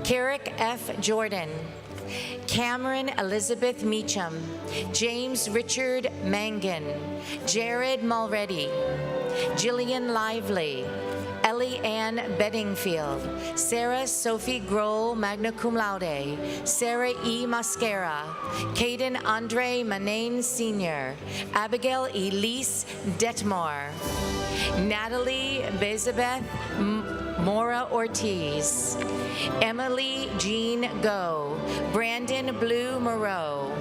Carrick F. Jordan, Cameron Elizabeth Meacham, James Richard Mangan, Jared Mulready, Jillian Lively, Ellie Ann Bedingfield, Sarah Sophie Grohl, magna cum laude, Sarah E. Mascara, Caden Andre Manane Sr., Abigail Elise Detmar, Natalie Bezabeth Mora Ortiz, Emily Jean Go, Brandon Blue Moreau,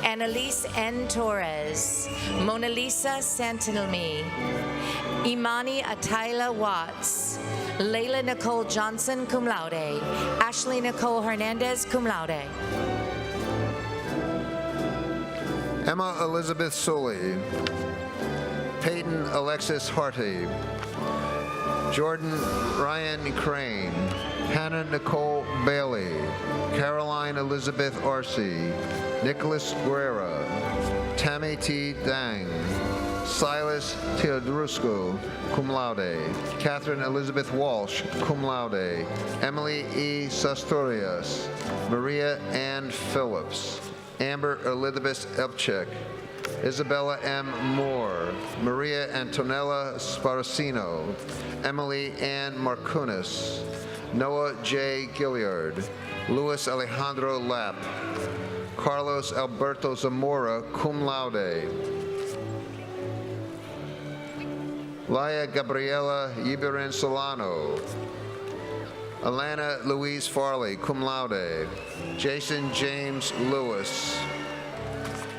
Annalise N. Torres, Mona Lisa Santilmi, Imani Atila Watts, Layla Nicole Johnson, cum laude, Ashley Nicole Hernandez, cum laude. Emma Elizabeth Sully, Peyton Alexis Harty, Jordan Ryan Crane, Hannah Nicole Bailey, Caroline Elizabeth Arce, Nicholas Guerra, Tammy T. Dang, Silas Teodrusco, cum laude, Catherine Elizabeth Walsh, cum laude, Emily E. Sastorias, Maria Ann Phillips, Amber Elizabeth Elchek, Isabella M. Moore, Maria Antonella Sparacino, Emily Ann Marcunas, Noah J. Gilliard, Luis Alejandro Lapp, Carlos Alberto Zamora, cum laude, Laia Gabriela Iberin Solano, Alana Louise Farley, cum laude, Jason James Lewis,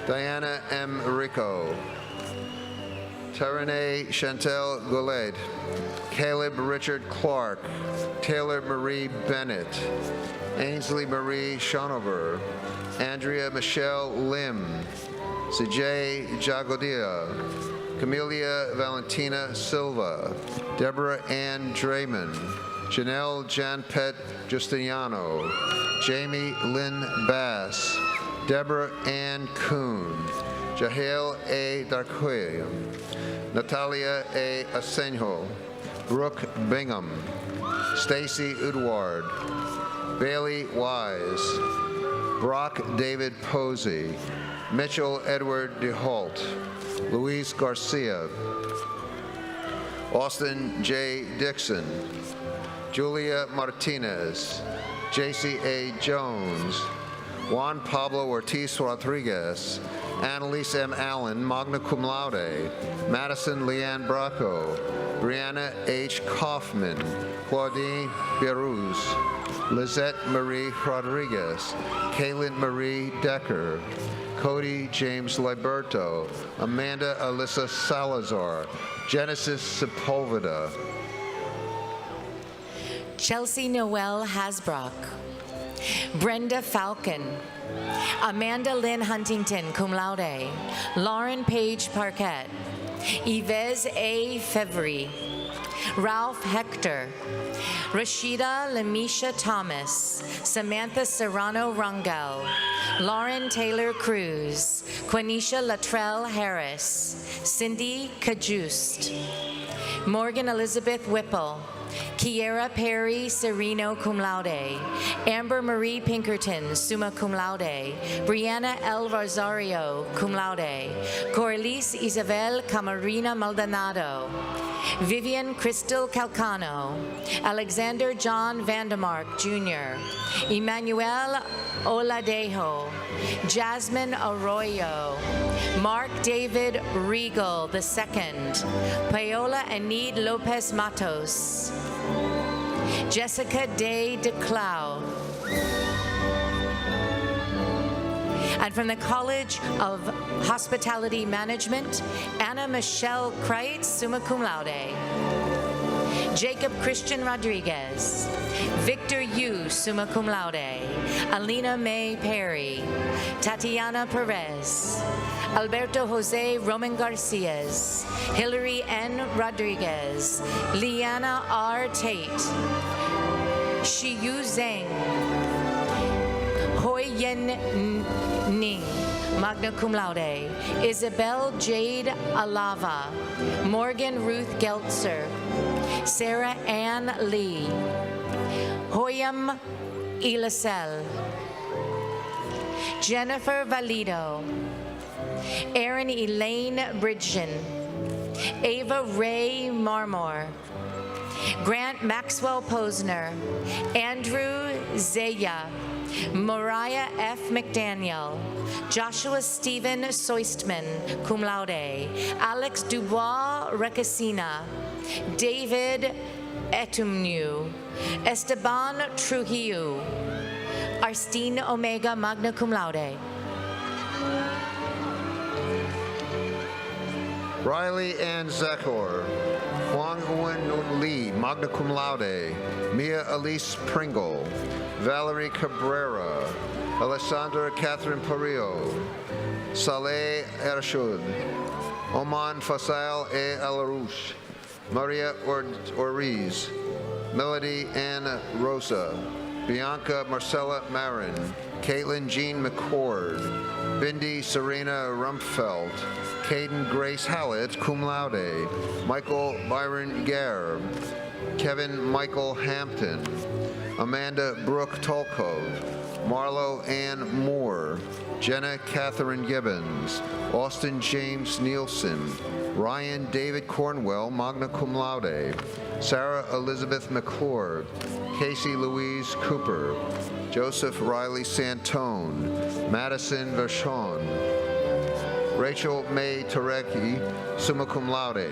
Diana M. Rico, Terene Chantel Goulet, Caleb Richard Clark, Taylor Marie Bennett, Ainsley Marie Shonover, Andrea Michelle Lim, Sijay Jagodia, Camelia Valentina Silva, Deborah Ann Draymond, Janelle Janpet Justiniano, Jamie Lynn Bass, Deborah Ann Kuhn, Jahael A. Darquay, Natalia A. Asenjo, Brooke Bingham, Stacy Udward, Bailey Wise, Brock David Posey, Mitchell Edward DeHalt, Luis Garcia, Austin J. Dixon, Julia Martinez, J.C. A. Jones, Juan Pablo Ortiz Rodriguez, Annalise M. Allen, magna cum laude, Madison Leanne Bracco, Brianna H. Kaufman, Claudine Beruz, Lizette Marie Rodriguez, Kaylin Marie Decker, Cody James Liberto, Amanda Alyssa Salazar, Genesis Sepulveda, Chelsea Noel Hasbrock, Brenda Falcon, Amanda Lynn Huntington, cum laude, Lauren Page Parquette, Yves A. Fevry, Ralph Hector, Rashida Lamisha Thomas, Samantha Serrano Rangel, Lauren Taylor Cruz, Quenisha Latrell Harris, Cindy Cajuste, Morgan Elizabeth Whipple, Kiera Perry Sereno, cum laude, Amber Marie Pinkerton, summa cum laude, Brianna L. Rosario, cum laude, Corliss Isabel Camarina Maldonado, Vivian Crystal Calcano, Alexander John Vandermark Jr., Emmanuel Oladejo, Jasmine Arroyo, Mark David Regal II, Paola Enid Lopez Matos, Jessica Day DeCloud, and from the College of Hospitality Management, Anna Michelle Kreitz, summa cum laude, Jacob Christian Rodriguez, Victor Yu, summa cum laude, Alina May Perry, Tatiana Perez, Alberto Jose Roman Garcias, Hillary N. Rodriguez, Liana R. Tate, Shiyu Zheng, Hoi Yen Ning, magna cum laude, Isabel Jade Alava, Morgan Ruth Geltzer, Sarah Ann Lee, Hoyam Ilasel, Jennifer Valido, Erin Elaine Bridgen, Ava Ray Marmor, Grant Maxwell Posner, Andrew Zaya, Mariah F. McDaniel, Joshua Stephen Soistman, cum laude, Alex Dubois Recesina, David Etumnu, Esteban Trujillo, Arstine Omega, magna cum laude. Riley Ann Zachor, Huang Nguyen Lee, magna cum laude, Mia Elise Pringle, Valerie Cabrera, Alessandra Catherine Parillo, Saleh Ershud, Oman Faisal E. Alarouche, Maria Oriz, Melody Ann Rosa, Bianca Marcella Marin, Caitlin Jean McCord, Bindi Serena Rumpfeld, Caden Grace Hallett, cum laude, Michael Byron Garb, Kevin Michael Hampton, Amanda Brooke Tolkov, Marlo Ann Moore, Jenna Catherine Gibbons, Austin James Nielsen, Ryan David Cornwell, magna cum laude, Sarah Elizabeth McClure, Casey Louise Cooper, Joseph Riley Santone, Madison Vachon, Rachel May Tarecki, summa cum laude,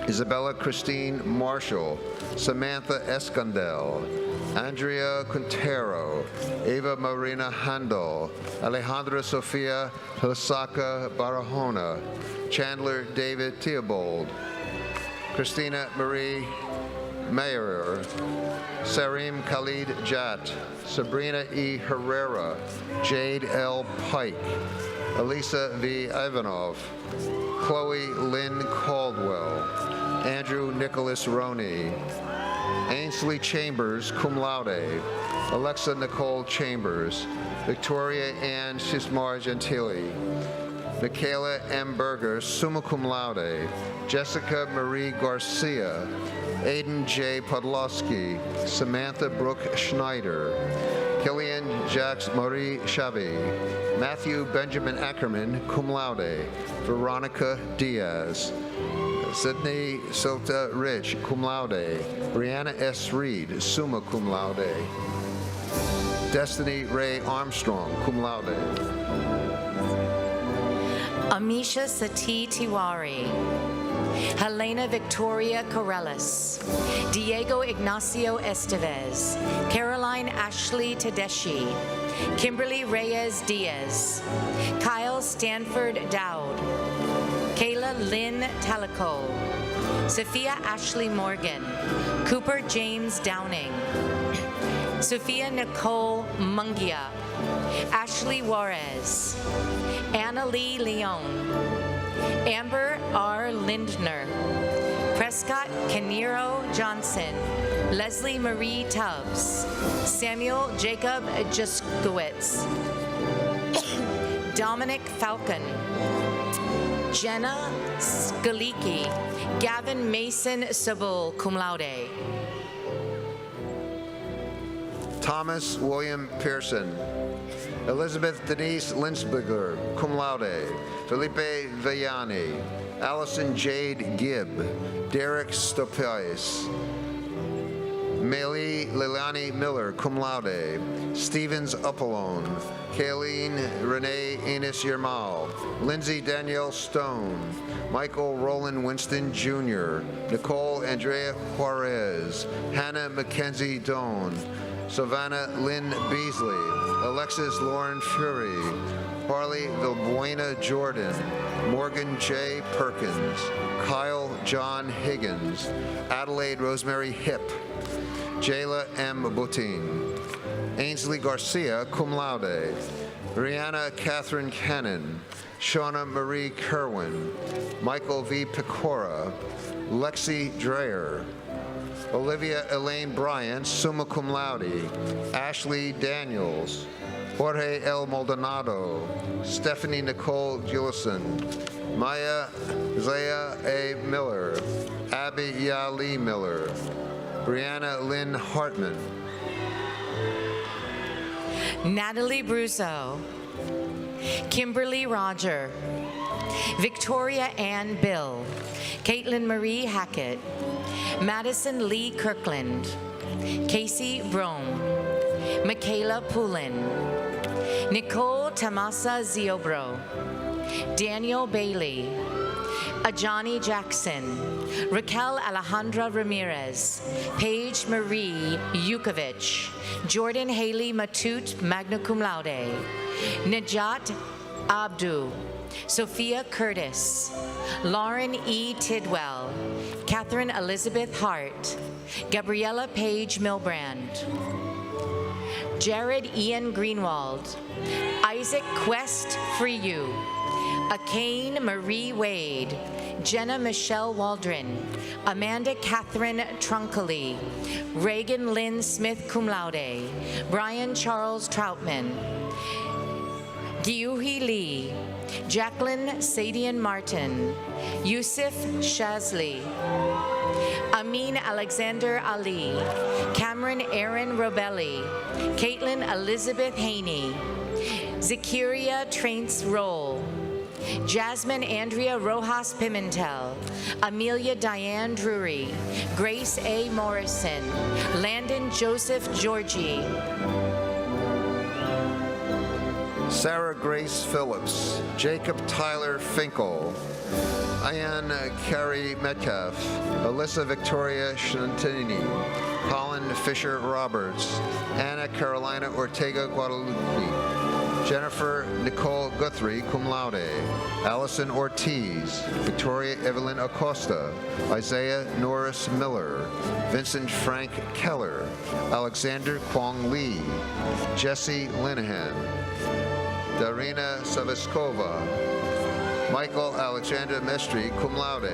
Isabella Christine Marshall, Samantha Escondel, Andrea Quintero, Eva Marina Handel, Alejandra Sofia Hilsaka Barahona, Chandler David Theobald, Christina Marie Mayer, Sarim Khalid Jat, Sabrina E. Herrera, Jade L. Pike, Elisa V. Ivanov, Chloe Lynn Caldwell, Andrew Nicholas Roney, Ainsley Chambers, cum laude, Alexa Nicole Chambers, Victoria Ann Sismar Gentili, Michaela M. Berger, summa cum laude, Jessica Marie Garcia, Aiden J. Podlowski, Samantha Brooke Schneider, Killian Jacques Marie Chavy, Matthew Benjamin Ackerman, cum laude, Veronica Diaz, Sydney Silta Rich, cum laude, Brianna S. Reed, summa cum laude, Destiny Ray Armstrong, cum laude. Amisha Sati Tiwari, Helena Victoria Corellis, Diego Ignacio Estevez, Caroline Ashley Tedeschi, Kimberly Reyes Diaz, Kyle Stanford Dowd, Kayla Lynn Talico, Sophia Ashley Morgan, Cooper James Downing, Sophia Nicole Mungia, Ashley Juarez, Anna Lee Leon, Amber R. Lindner, Prescott Caniro Johnson, Leslie Marie Tubbs, Samuel Jacob Juskowitz, Dominic Falcon, Jenna Skaliki, Gavin Mason Sabul, cum laude. Thomas William Pearson, Elizabeth Denise Linsberger, cum laude, Felipe Villani, Allison Jade Gibb, Derek Stopais, Meili Leilani Miller, cum laude, Stevens Upalone, Kayleen Renee Enos Yermal, Lindsay Danielle Stone, Michael Roland Winston Jr., Nicole Andrea Juarez, Hannah Mackenzie Doan, Savannah Lynn Beasley, Alexis Lauren Fury, Harley Vilbuena Jordan, Morgan J. Perkins, Kyle John Higgins, Adelaide Rosemary Hip, Jayla M. Boutin, Ainsley Garcia, cum laude, Rihanna Catherine Cannon, Shauna Marie Kerwin, Michael V. Pecora, Lexi Dreyer, Olivia Elaine Bryant, summa cum laude, Ashley Daniels, Jorge L. Maldonado, Stephanie Nicole Gillison, Maya Zaya A. Miller, Abby Yali Miller, Brianna Lynn Hartman, Natalie Brusso, Kimberly Roger, Victoria Ann Bill, Caitlin Marie Hackett, Madison Lee Kirkland, Casey Brome, Michaela Poulin, Nicole Tamasa Ziobro, Daniel Bailey, Ajani Jackson, Raquel Alejandra Ramirez, Paige Marie Yukovich, Jordan Haley Matute, magna cum laude, Najat Abdu, Sophia Curtis, Lauren E. Tidwell, Catherine Elizabeth Hart, Gabriella Page Milbrand, Jared Ian Greenwald, Isaac Quest Freyu, Akane Marie Wade, Jenna Michelle Waldron, Amanda Catherine Trunkely, Reagan Lynn Smith cum laude, Brian Charles Troutman, Gyuhi Lee, Jacqueline Sadian Martin, Yusuf Shazli, Amin Alexander Ali, Cameron Aaron Robelli, Caitlin Elizabeth Haney, Zakiria Traints Roll, Jasmine Andrea Rojas Pimentel, Amelia Diane Drury, Grace A. Morrison, Landon Joseph Georgie, Sarah Grace Phillips, Jacob Tyler Finkel, Ayan Carey Metcalf, Alyssa Victoria Shantini, Colin Fisher Roberts, Anna Carolina Ortega Guadalupe, Jennifer Nicole Guthrie, cum laude, Allison Ortiz, Victoria Evelyn Acosta, Isaiah Norris Miller, Vincent Frank Keller, Alexander Kwong Lee, Jesse Linehan, Darina Saviskova, Michael Alexander Mestri, cum laude.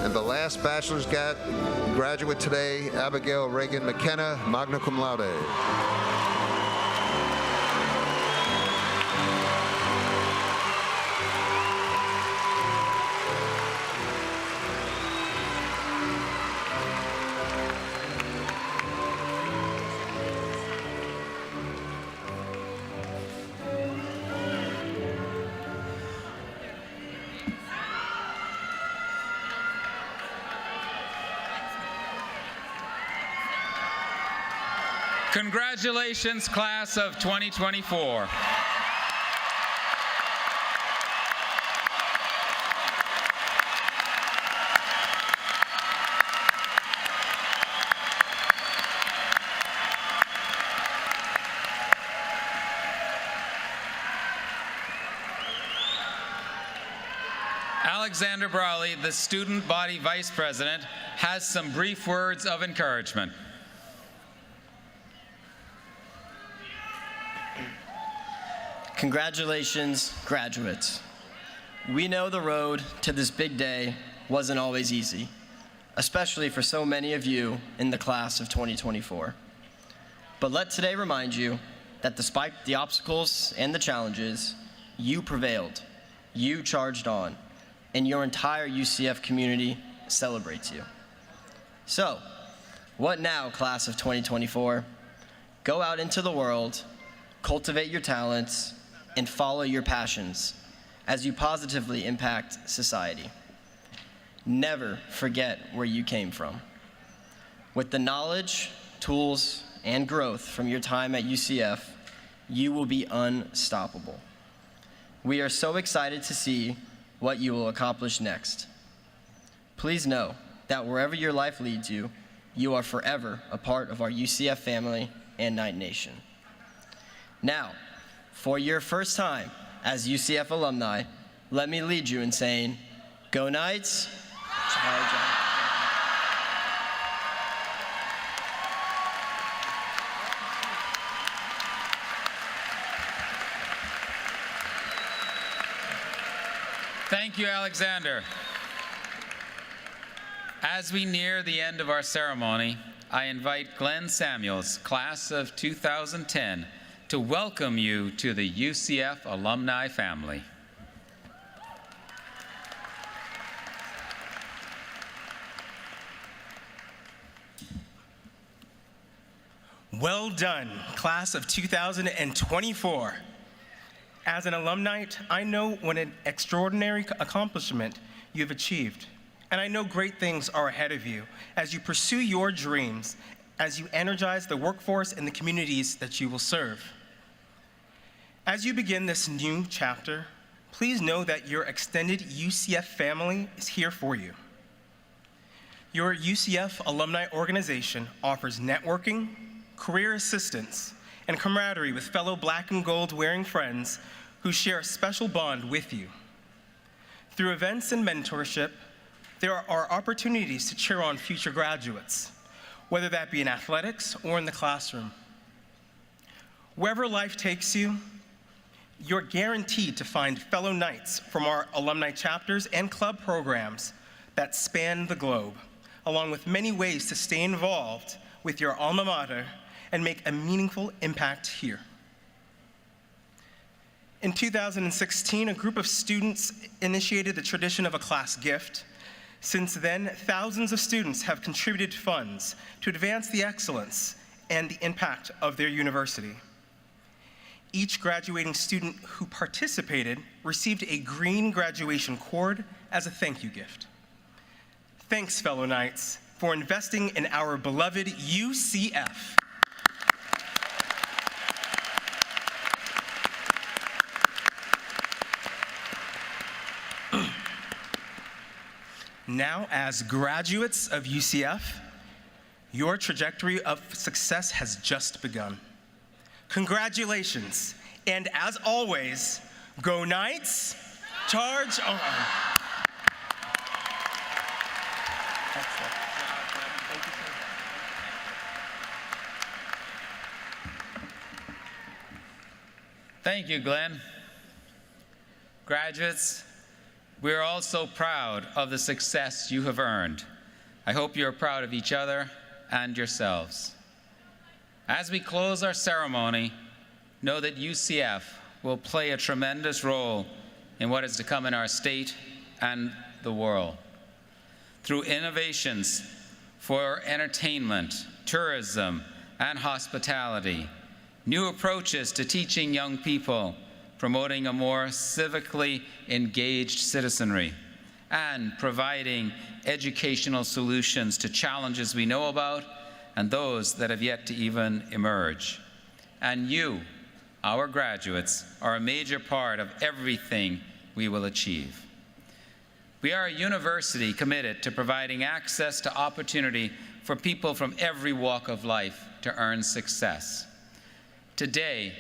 And the last bachelor's graduate today, Abigail Reagan McKenna, magna cum laude. Congratulations, class of 2024. Alexander Brawley, the student body vice president, has some brief words of encouragement. Congratulations, graduates. We know the road to this big day wasn't always easy, especially for so many of you in the class of 2024. But let today remind you that despite the obstacles and the challenges, you prevailed, you charged on, and your entire UCF community celebrates you. So, what now, class of 2024? Go out into the world, cultivate your talents, and follow your passions as you positively impact society. Never forget where you came from. With the knowledge, tools, and growth from your time at UCF, you will be unstoppable. We are so excited to see what you will accomplish next. Please know that wherever your life leads you, you are forever a part of our UCF family and Knight Nation. Now, for your first time as UCF alumni, let me lead you in saying, go Knights, charge on. Thank you, Alexander. As we near the end of our ceremony, I invite Glenn Samuels, class of 2010, to welcome you to the UCF alumni family. Well done, class of 2024. As an alumni, I know what an extraordinary accomplishment you've achieved, and I know great things are ahead of you as you pursue your dreams, as you energize the workforce and the communities that you will serve. As you begin this new chapter, please know that your extended UCF family is here for you. Your UCF alumni organization offers networking, career assistance, and camaraderie with fellow black and gold wearing friends who share a special bond with you. Through events and mentorship, there are opportunities to cheer on future graduates, whether that be in athletics or in the classroom. Wherever life takes you, you're guaranteed to find fellow knights from our alumni chapters and club programs that span the globe, along with many ways to stay involved with your alma mater and make a meaningful impact here. In 2016, a group of students initiated the tradition of a class gift. Since then, thousands of students have contributed funds to advance the excellence and the impact of their university. Each graduating student who participated received a green graduation cord as a thank you gift. Thanks, fellow Knights, for investing in our beloved UCF. Now, as graduates of UCF, your trajectory of success has just begun. Congratulations, and as always, go Knights, charge on. Thank you, Glenn. Graduates, we are all so proud of the success you have earned. I hope you're proud of each other and yourselves. As we close our ceremony, know that UCF will play a tremendous role in what is to come in our state and the world. Through innovations for entertainment, tourism, and hospitality, new approaches to teaching young people, promoting a more civically engaged citizenry, and providing educational solutions to challenges we know about and those that have yet to even emerge. And you, our graduates, are a major part of everything we will achieve. We are a university committed to providing access to opportunity for people from every walk of life to earn success. Today,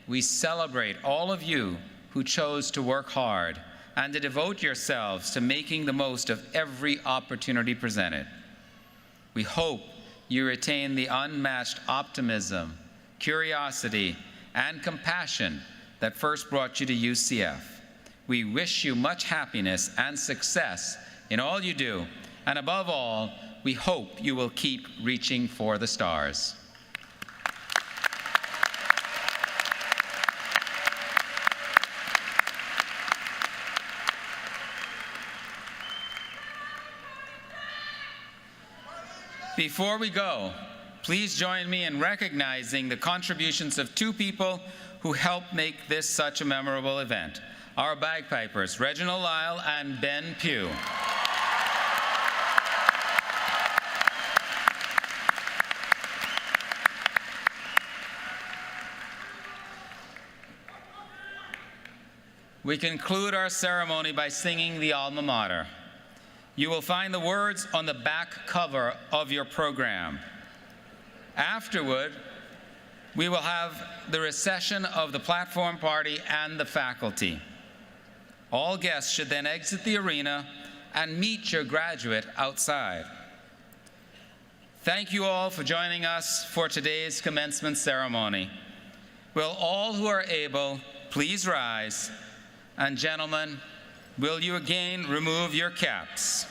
we celebrate all of you who chose to work hard and to devote yourselves to making the most of every opportunity presented. We hope you retain the unmatched optimism, curiosity, and compassion that first brought you to UCF. We wish you much happiness and success in all you do, and above all, we hope you will keep reaching for the stars. Before we go, please join me in recognizing the contributions of two people who helped make this such a memorable event, our bagpipers, Reginald Lyle and Ben Pugh. We conclude our ceremony by singing the alma mater. You will find the words on the back cover of your program. Afterward, we will have the recession of the platform party and the faculty. All guests should then exit the arena and meet your graduate outside. Thank you all for joining us for today's commencement ceremony. Will all who are able please rise? And gentlemen, will you again remove your caps?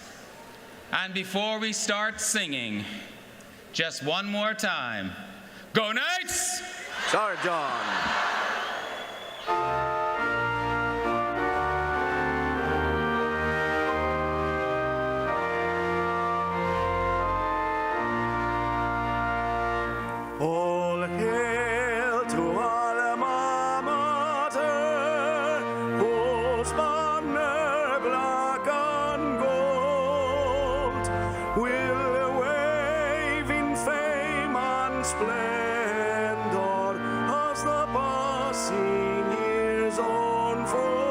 And before we start singing, just one more time, go Knights! Sorry, John. All hail to alma mater, whose banner black and gold will wave in fame and splendor as the passing years unfold.